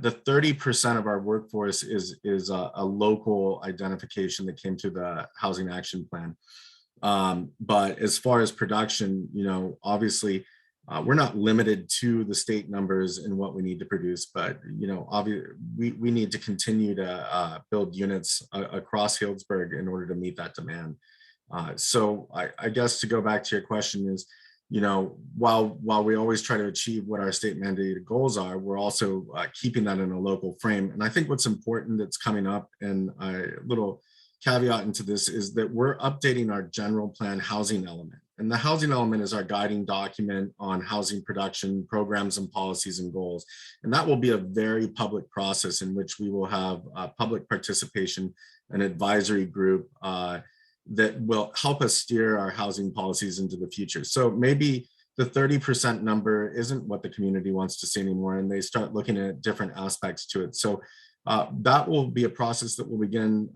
the 30% of our workforce is a local identification that came through the Housing Action Plan. But as far as production, obviously, we're not limited to the state numbers and what we need to produce, but obviously we need to continue to build units across Healdsburg in order to meet that demand. So I guess to go back to your question is, while we always try to achieve what our state mandated goals are, we're also keeping that in a local frame. And I think what's important that's coming up, and a little caveat into this, is that we're updating our general plan housing element. And the housing element is our guiding document on housing production, programs and policies and goals. And that will be a very public process in which we will have public participation, an advisory group that will help us steer our housing policies into the future. So maybe the 30% number isn't what the community wants to see anymore, and they start looking at different aspects to it. So that will be a process that will begin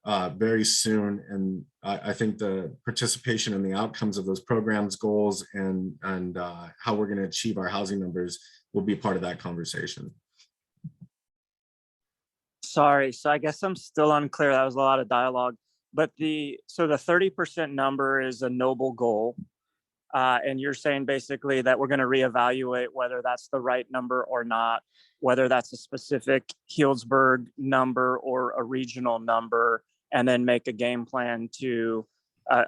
very soon. And I think the participation and the outcomes of those programs, goals, and how we're going to achieve our housing numbers will be part of that conversation. Sorry, so I guess I'm still unclear. That was a lot of dialogue. But so the 30% number is a noble goal. And you're saying basically that we're going to reevaluate whether that's the right number or not, whether that's a specific Healdsburg number or a regional number, and then make a game plan to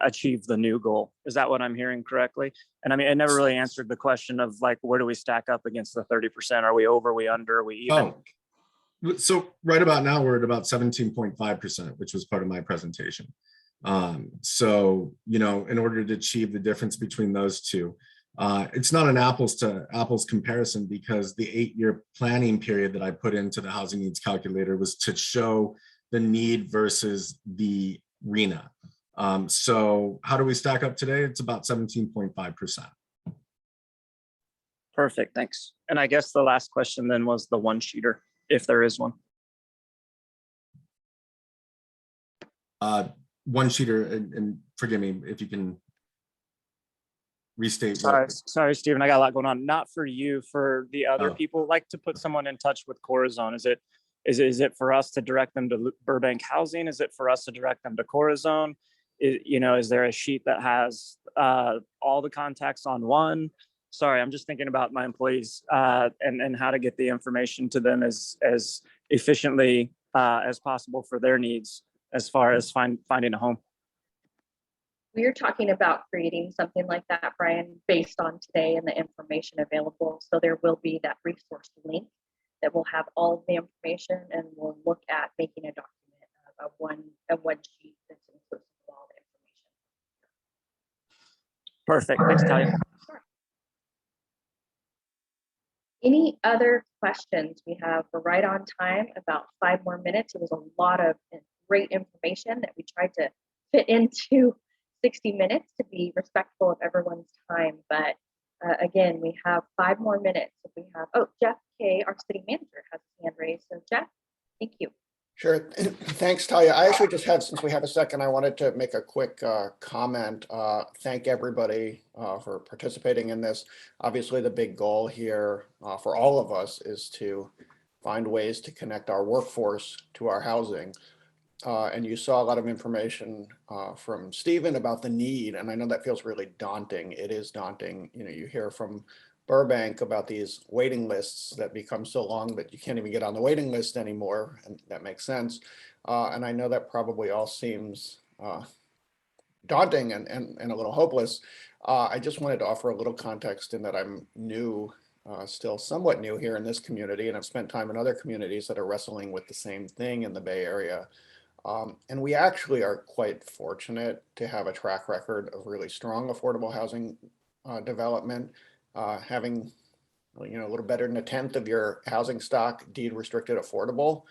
achieve the new goal. Is that what I'm hearing correctly? And I mean, it never really answered the question of like, where do we stack up against the 30%? Are we over, are we under, are we even? Oh, so right about now, we're at about 17.5%, which was part of my presentation. So, you know, in order to achieve the difference between those two, it's not an apples to apples comparison, because the 8-year planning period that I put into the housing needs calculator was to show the need versus the RENA. So how do we stack up today? It's about 17.5%. Perfect, thanks. And I guess the last question then was the one sheeter, if there is one. One sheeter, and forgive me if you can restate. Sorry, Stephen, I got a lot going on. Not for you, for the other Oh. people. Like to put someone in touch with Corazón. Is it for us to direct them to Burbank Housing? Is it for us to direct them to Corazón? Is there a sheet that has all the contacts on one? Sorry, I'm just thinking about my employees and how to get the information to them as efficiently as possible for their needs, as far as finding a home. We're talking about creating something like that, Brian, based on today and the information available. So there will be that resource link that will have all the information, and we'll look at making a document of one sheet that's inclusive of all the information. Perfect. Thanks, Talia. Sure. Any other questions? We have, we're right on time, about 5 more minutes. It was a lot of great information that we tried to fit into 60 minutes to be respectful of everyone's time. But again, we have 5 more minutes. If we have, Jeff Kay, our city manager, has his hand raised. So Jeff, thank you. Sure. Thanks, Talia. I actually just had, since we have a second, I wanted to make a quick comment. Thank everybody for participating in this. Obviously, the big goal here for all of us is to find ways to connect our workforce to our housing. And you saw a lot of information from Stephen about the need, and I know that feels really daunting. It is daunting. You hear from Burbank about these waiting lists that become so long that you can't even get on the waiting list anymore, and that makes sense. And I know that probably all seems daunting and a little hopeless. I just wanted to offer a little context in that I'm new, still somewhat new here in this community, and I've spent time in other communities that are wrestling with the same thing in the Bay Area. And we actually are quite fortunate to have a track record of really strong affordable housing development. Having a little better than 1/10 of your housing stock deed restricted affordable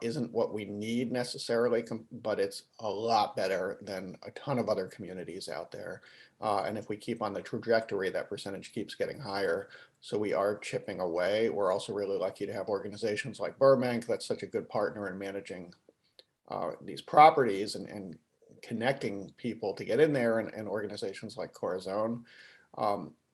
isn't what we need necessarily, but it's a lot better than a ton of other communities out there. And if we keep on the trajectory, that percentage keeps getting higher. So we are chipping away. We're also really lucky to have organizations like Burbank that's such a good partner in managing these properties and connecting people to get in there, and organizations like Corazón.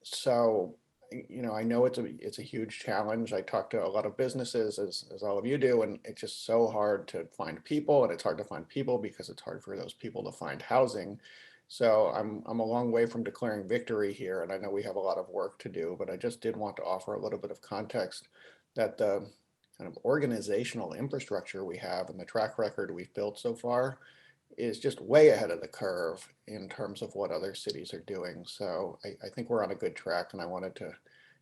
So, I know it's a huge challenge. I talk to a lot of businesses, as all of you do, and it's just so hard to find people, and it's hard to find people because it's hard for those people to find housing. So I'm a long way from declaring victory here, and I know we have a lot of work to do, but I just did want to offer a little bit of context that the kind of organizational infrastructure we have and the track record we've built so far is just way ahead of the curve in terms of what other cities are doing. So I think we're on a good track, and I wanted to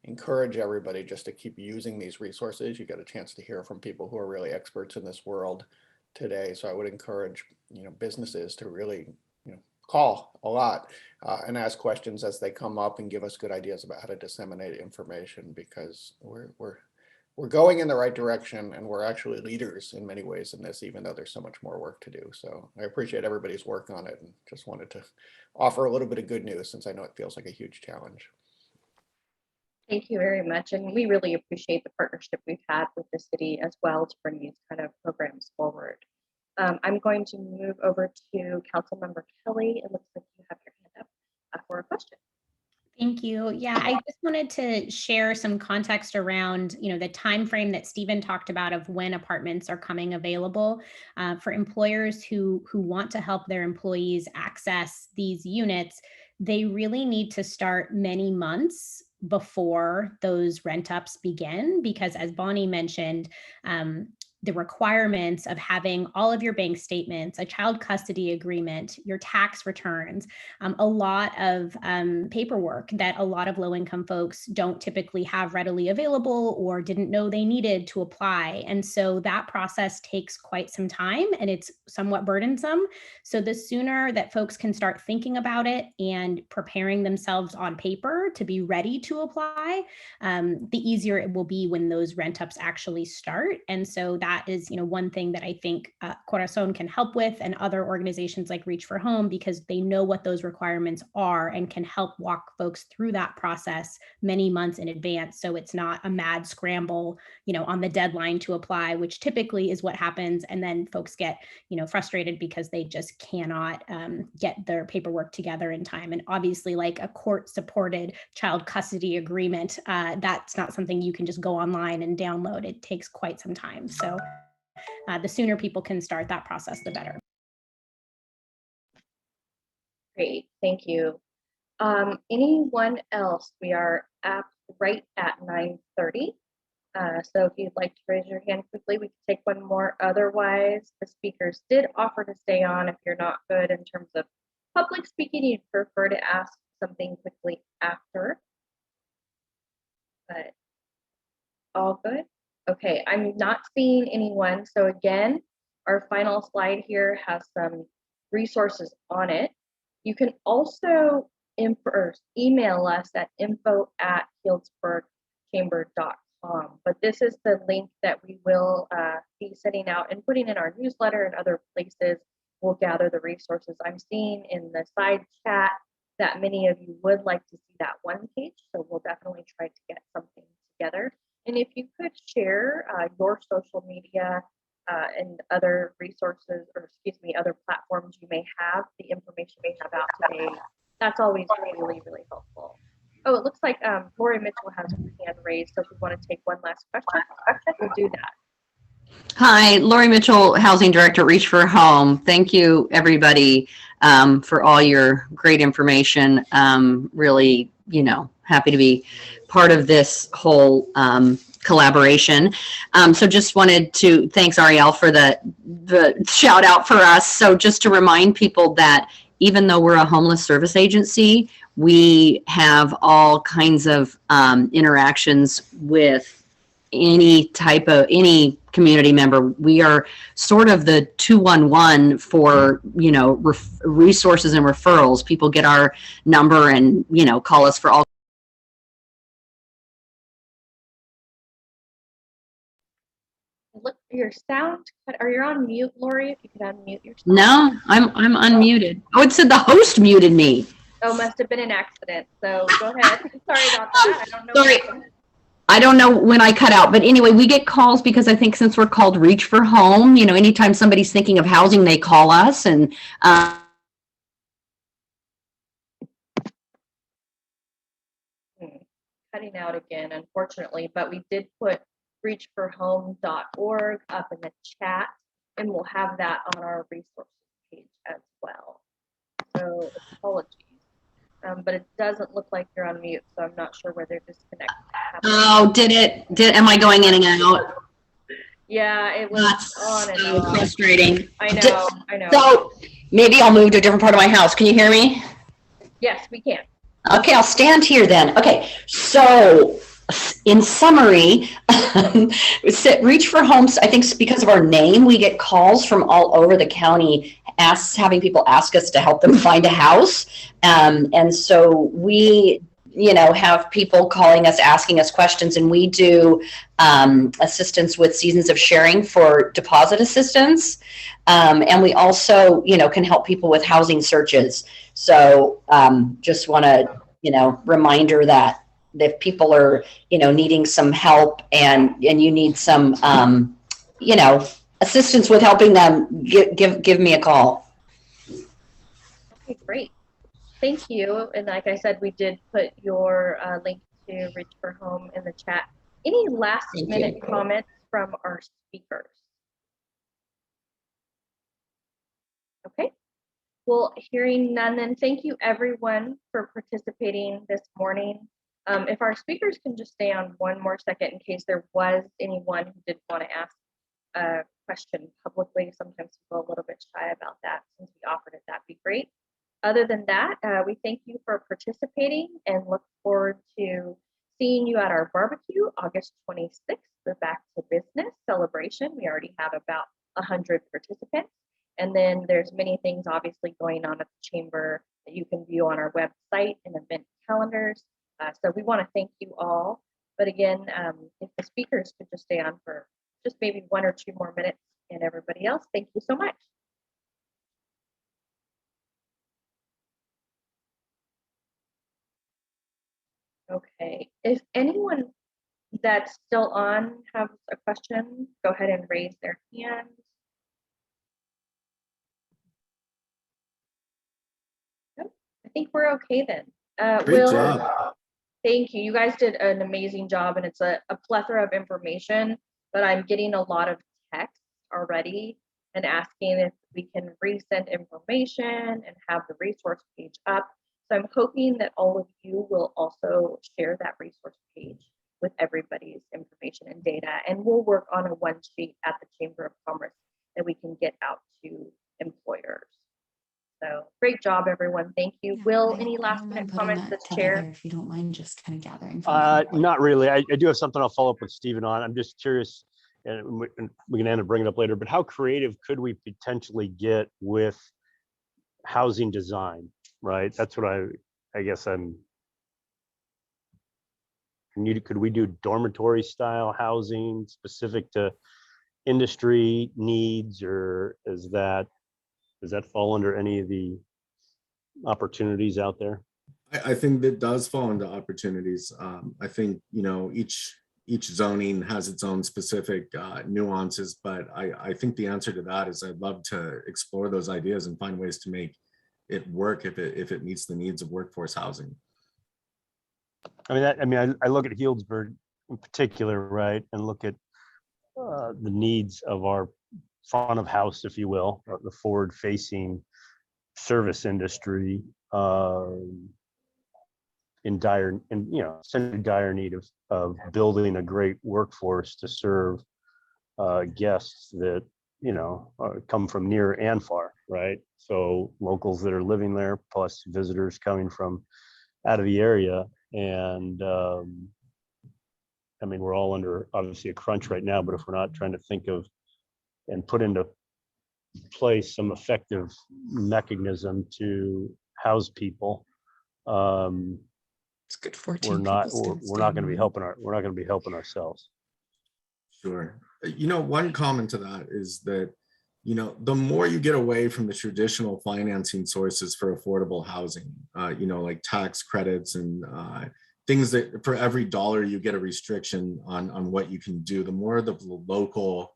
encourage everybody just to keep using these resources. You get a chance to hear from people who are really experts in this world today. So I would encourage businesses to really call a lot and ask questions as they come up, and give us good ideas about how to disseminate information, because we're going in the right direction, and we're actually leaders in many ways in this, even though there's so much more work to do. So I appreciate everybody's work on it, and just wanted to offer a little bit of good news, since I know it feels like a huge challenge. Thank you very much. And we really appreciate the partnership we've had with the city as well to bring these kind of programs forward. I'm going to move over to Councilmember Kelly. It looks like you have your hand up for a question. Thank you. Yeah, I just wanted to share some context around, the time frame that Stephen talked about of when apartments are coming available for employers who want to help their employees access these units. They really need to start many months before those rent ups begin, because as Bonnie mentioned, the requirements of having all of your bank statements, a child custody agreement, your tax returns, a lot of paperwork that a lot of low-income folks don't typically have readily available or didn't know they needed to apply. And so that process takes quite some time and it's somewhat burdensome. So the sooner that folks can start thinking about it and preparing themselves on paper to be ready to apply, the easier it will be when those rent ups actually start. And so that is, one thing that I think Corazón can help with, and other organizations like Reach for Home, because they know what those requirements are and can help walk folks through that process many months in advance. So it's not a mad scramble, on the deadline to apply, which typically is what happens. And then folks get, frustrated because they just cannot get their paperwork together in time. And obviously, like a court-supported child custody agreement, that's not something you can just go online and download. It takes quite some time. So the sooner people can start that process, the better. Great, thank you. Anyone else? We are right at 9:30. So if you'd like to raise your hand quickly, we can take one more. Otherwise, the speakers did offer to stay on if you're not good in terms of public speaking, you'd prefer to ask something quickly after. But all good? Okay, I'm not seeing anyone. So again, our final slide here has some resources on it. You can also email us at info@healdsburgchamber.com. But this is the link that we will be sending out and putting in our newsletter and other places. We'll gather the resources. I'm seeing in the side chat that many of you would like to see that one page. So we'll definitely try to get something together. And if you could share your social media and other resources, or excuse me, other platforms you may have, the information we have out today, that's always really, really helpful. Oh, it looks like Lori Mitchell has her hand raised. So if we want to take one last question, we'll do that. Hi, Lori Mitchell, Housing Director at Reach for Home. Thank you, everybody, for all your great information. Really, happy to be part of this whole collaboration. So just wanted to thanks Ariel for the shout out for us. So just to remind people that even though we're a homeless service agency, we have all kinds of interactions with any community member. We are sort of the 211 for, resources and referrals. People get our number and, call us for all. Look, your sound, are you on mute, Lori? If you could unmute yourself. No, I'm unmuted. Oh, it said the host muted me. Oh, must have been an accident. So go ahead. Sorry about that. I don't know. Sorry. I don't know when I cut out, but anyway, we get calls because I think since we're called Reach for Home, anytime somebody's thinking of housing, they call us. And cutting out again, unfortunately, but we did put reachforhome.org up in the chat, and we'll have that on our resources page as well. So apologies. But it doesn't look like you're on mute, so I'm not sure whether disconnect happened. Oh, am I going in and out? Yeah, it was on and so off. Frustrating. I know. So maybe I'll move to a different part of my house. Can you hear me? Yes, we can. Okay, I'll stand here then. Okay, so in summary, Reach for Homes, I think because of our name, we get calls from all over the county having people ask us to help them find a house. And so we, have people calling us, asking us questions, and we do assistance with Seasons of Sharing for deposit assistance. And we also, can help people with housing searches. So just want to, reminder that if people are, needing some help and you need some, assistance with helping them, give me a call. Okay, great. Thank you. And like I said, we did put your link to Reach for Home in the chat. Any last minute comments from our speakers? Okay. Well, hearing none, then thank you everyone for participating this morning. If our speakers can just stay on one more second in case there was anyone who did want to ask a question publicly. Sometimes people are a little bit shy about that. Since we offered it, that'd be great. Other than that, we thank you for participating and look forward to seeing you at our barbecue August 26th, the Back to Business celebration. We already have about 100 participants. And then there's many things obviously going on at the Chamber that you can view on our website and event calendars. So we want to thank you all. But again, if the speakers could just stay on for just maybe 1 or 2 more minutes, and everybody else, thank you so much. Okay, if anyone that's still on has a question, go ahead and raise their hand. Nope, I think we're okay then. Great Will, job. thank you. You guys did an amazing job, and it's a plethora of information, but I'm getting a lot of text already and asking if we can resend information and have the resource page up. So I'm hoping that all of you will also share that resource page with everybody's information and data, and we'll work on a one sheet at the Chamber of Commerce that we can get out to employers. So great job, everyone. Thank you. Yeah, Will, any last minute comments as chair? If you don't mind just kind of gathering. Not really. I do have something I'll follow up with Stephen on. I'm just curious, and we can end up bringing it up later, but how creative could we potentially get with housing design, right? That's what I guess I'm, could we do dormitory style housing specific to industry needs, or does that fall under any of the opportunities out there? I think that does fall into opportunities. I think, you know, each zoning has its own specific nuances, but I think the answer to that is I'd love to explore those ideas and find ways to make it work if it meets the needs of workforce housing. I mean, I look at Healdsburg in particular, right, and look at the needs of our front of house, if you will, the forward-facing service industry in dire need of building a great workforce to serve guests that come from near and far, right? So locals that are living there, plus visitors coming from out of the area. And I mean, we're all under obviously a crunch right now, but if we're not trying to think of and put into place some effective mechanism to house people, It's good 14 we're not people going to be helping ourselves. Sure. You know, one comment to that is that, you know, the more you get away from the traditional financing sources for affordable housing, you know, like tax credits and things that for every dollar you get a restriction on what you can do, the more the local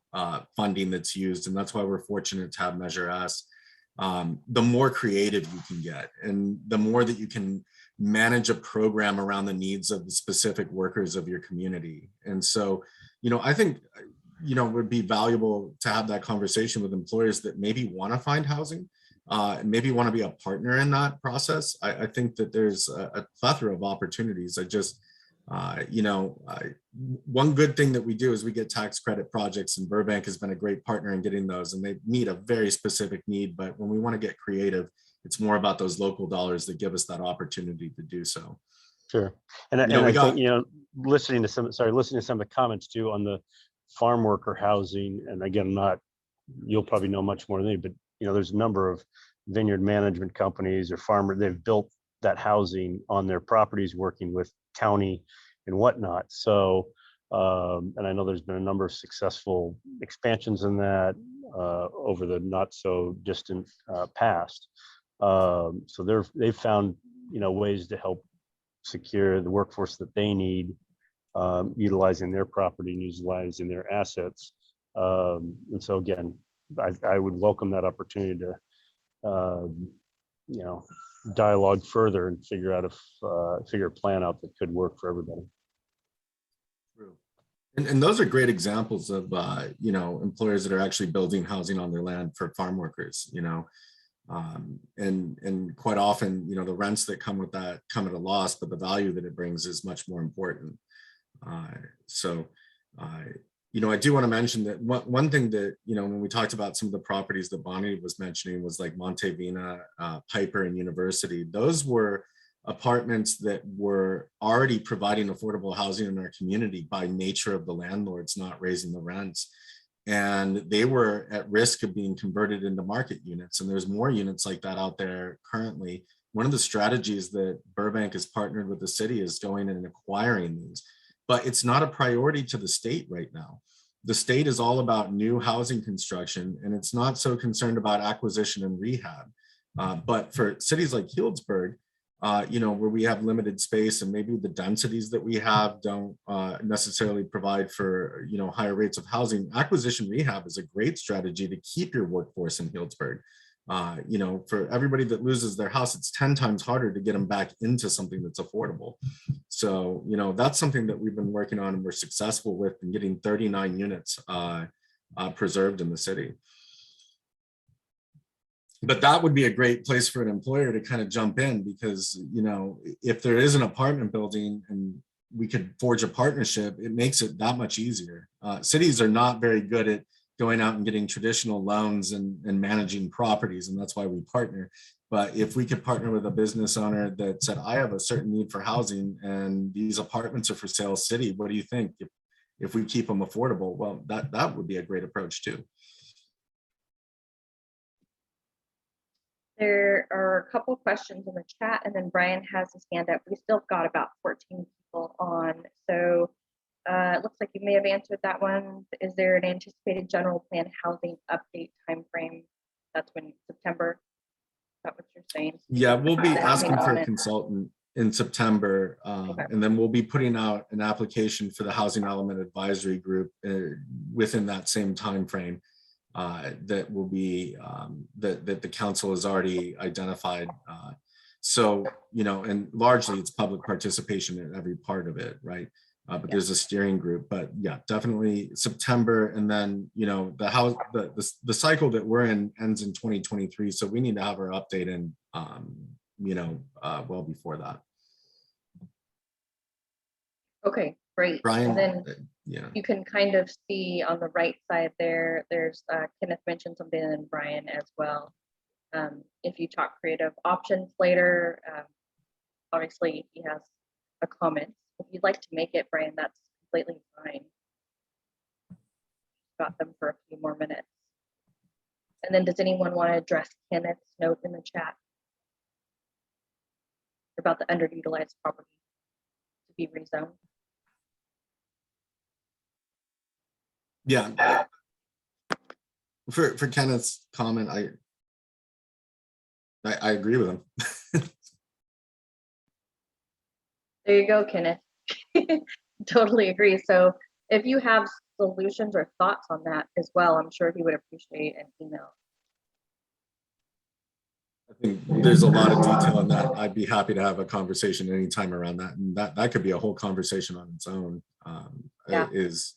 funding that's used. And that's why we're fortunate to have Measure S. The more creative you can get, and the more that you can manage a program around the needs of the specific workers of your community. And so, you know, I think, you know, it would be valuable to have that conversation with employers that maybe want to find housing, maybe want to be a partner in that process. I think that there's a plethora of opportunities. I just, you know, one good thing that we do is we get tax credit projects, and Burbank has been a great partner in getting those, and they meet a very specific need. But when we want to get creative, it's more about those local dollars that give us that opportunity to do so. Sure. And I think, you know, listening to some of the comments too on the farm worker housing, and again, you'll probably know much more than me, but you know, there's a number of vineyard management companies or farmer, they've built that housing on their properties working with county and whatnot. So, and I know there's been a number of successful expansions in that over the not so distant past. So they've found, you know, ways to help secure the workforce that they need, utilizing their property and utilizing their assets And so again, I would welcome that opportunity to, you know, dialogue further and figure out figure a plan out that could work for everybody. True. And those are great examples of, you know, employers that are actually building housing on their land for farm workers, you know, and quite often, you know, the rents that come with that come at a loss, but the value that it brings is much more important. You know, I do want to mention that one thing that, you know, when we talked about some of the properties that Bonnie was mentioning was like Montevina, Piper, and University. Those were apartments that were already providing affordable housing in our community by nature of the landlords not raising the rents. And they were at risk of being converted into market units. And there's more units like that out there currently. One of the strategies that Burbank has partnered with the city is going in and acquiring these. But it's not a priority to the state right now. The state is all about new housing construction, and it's not so concerned about acquisition and rehab. But for cities like Healdsburg, you know, where we have limited space and maybe the densities that we have don't necessarily provide for, you know, higher rates of housing, acquisition rehab is a great strategy to keep your workforce in Healdsburg. You know, for everybody that loses their house, it's 10 times harder to get them back into something that's affordable. So, you know, that's something that we've been working on and we're successful with in getting 39 units preserved in the city. But that would be a great place for an employer to kind of jump in, because, you know, if there is an apartment building and we could forge a partnership, it makes it that much easier. Cities are not very good at going out and getting traditional loans and managing properties, and that's why we partner. But if we could partner with a business owner that said, I have a certain need for housing and these apartments are for sale city, what do you think? If we keep them affordable, well, that would be a great approach too. There are a couple of questions in the chat, and then Brian has his hand up. We still got about 14 people on. So it looks like you may have answered that one. Is there an anticipated general plan housing update timeframe? That's when September. Is that what you're saying? Yeah, we'll be asking for a consultant in September, Okay. and then we'll be putting out an application for the Housing Element Advisory Group within that same time frame. That will be that the council has already identified. So, you know, and largely it's public participation in every part of it, right? But there's a steering group. But yeah, definitely September, and then, you know, the cycle that we're in ends in 2023. So we need to have our update in, you know, well before that. Okay, great. Brian, and then yeah, you can kind of see on the right side there, there's Kenneth mentioned something, and Brian as well. If you talk creative options later, obviously he has a comment. If you'd like to make it, Brian, that's completely fine. Got them for a few more minutes. And then does anyone want to address Kenneth's note in the chat about the underutilized property to be rezoned? yeah. For Kenneth's comment, I agree with him. There you go, Kenneth. Totally agree. So if you have solutions or thoughts on that as well, I'm sure he would appreciate an email. I think there's a lot of detail in that. I'd be happy to have a conversation anytime around that, and that could be a whole conversation on its own. Yeah. Is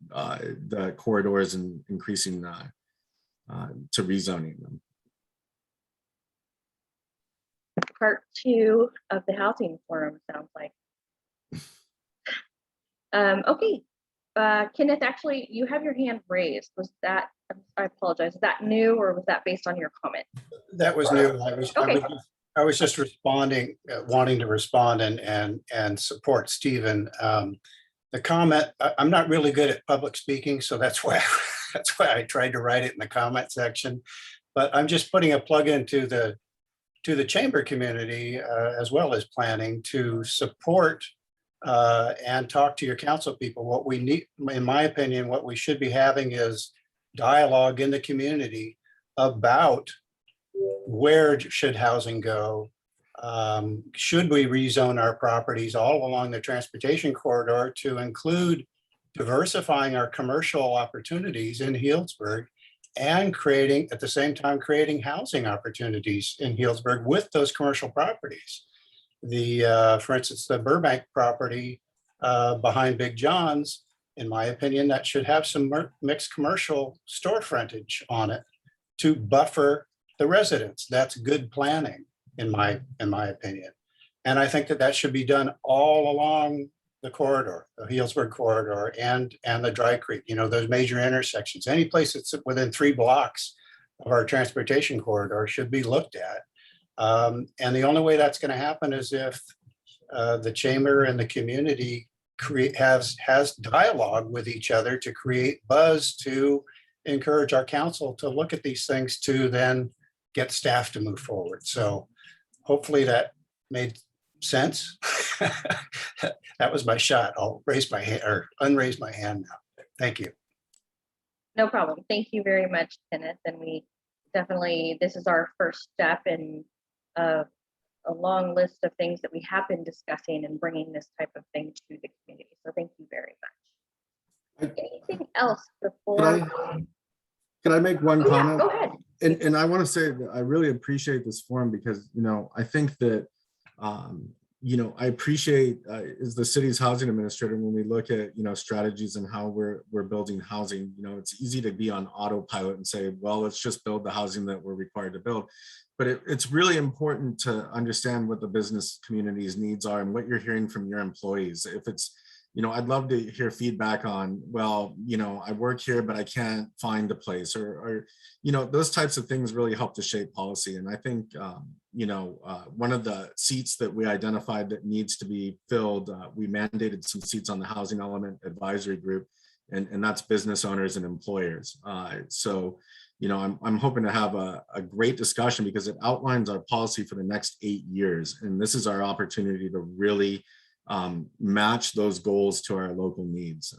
the corridors and increasing to rezoning them. Part 2 of the housing forum sounds like. Okay, Kenneth, actually, you have your hand raised. Was that, I apologize, is that new or was that based on your comment? That was new. Okay. I was just responding, wanting to respond and support Stephen. The comment, I'm not really good at public speaking, so that's why I tried to write it in the comment section. But I'm just putting a plug into the chamber community as well as planning to support and talk to your council people. What we need, in my opinion, what we should be having is dialogue in the community about where should housing go. Should we rezone our properties all along the transportation corridor to include diversifying our commercial opportunities in Healdsburg and creating, at the same time, creating housing opportunities in Healdsburg with those commercial properties. For instance, the Burbank property behind Big John's, in my opinion, that should have some mixed commercial store frontage on it to buffer the residents. That's good planning, in my opinion. And I think that that should be done all along the corridor, the Healdsburg corridor, and the Dry Creek, those major intersections. Any place that's within 3 blocks of our transportation corridor should be looked at. And the only way that's going to happen is if the chamber and the community has dialogue with each other to create buzz, to encourage our council to look at these things, to then get staff to move forward. So hopefully that made sense. That was my shot. I'll raise my hand or unraise my hand now. Thank you. No problem. Thank you very much, Kenneth. And we definitely, this is our first step in a long list of things that we have been discussing and bringing this type of thing to the community. So thank you very much. Anything else before? Can I make one comment? Yeah, go ahead. And I want to say that I really appreciate this forum because, I think that, I appreciate as the city's housing administrator, when we look at, strategies and how we're building housing, it's easy to be on autopilot and say, well, let's just build the housing that we're required to build. But it's really important to understand what the business community's needs are and what you're hearing from your employees. If it's, I'd love to hear feedback on, well, I work here, but I can't find a place, or those types of things really help to shape policy. And I think, one of the seats that we identified that needs to be filled, we mandated some seats on the Housing Element Advisory Group, and that's business owners and employers. So, I'm hoping to have a great discussion because it outlines our policy for the next 8 years. And this is our opportunity to really match those goals to our local needs.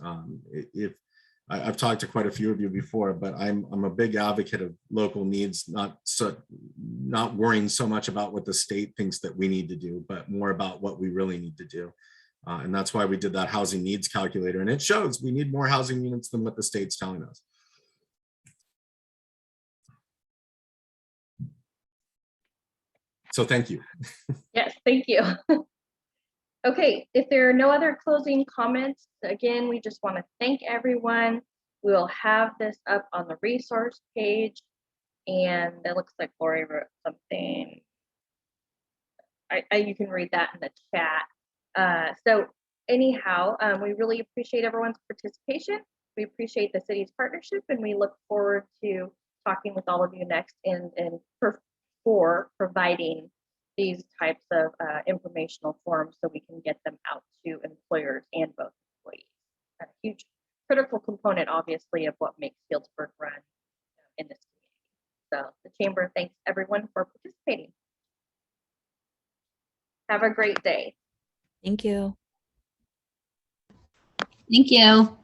I've talked to quite a few of you before, but I'm a big advocate of local needs, not worrying so much about what the state thinks that we need to do, but more about what we really need to do. And that's why we did that housing needs calculator. And it shows we need more housing units than what the state's telling us. So thank you. Yes, thank you. Okay, if there are no other closing comments, again, we just want to thank everyone. We'll have this up on the resource page, and it looks like Lori wrote something. You can read that in the chat. So anyhow, we really appreciate everyone's participation. We appreciate the city's partnership, and we look forward to talking with all of you next and for providing these types of informational forums so we can get them out to employers and both employees. A huge critical component, obviously, of what makes Healdsburg run in this community. So the Chamber thanks everyone for participating. Have a great day. Thank you. Thank you.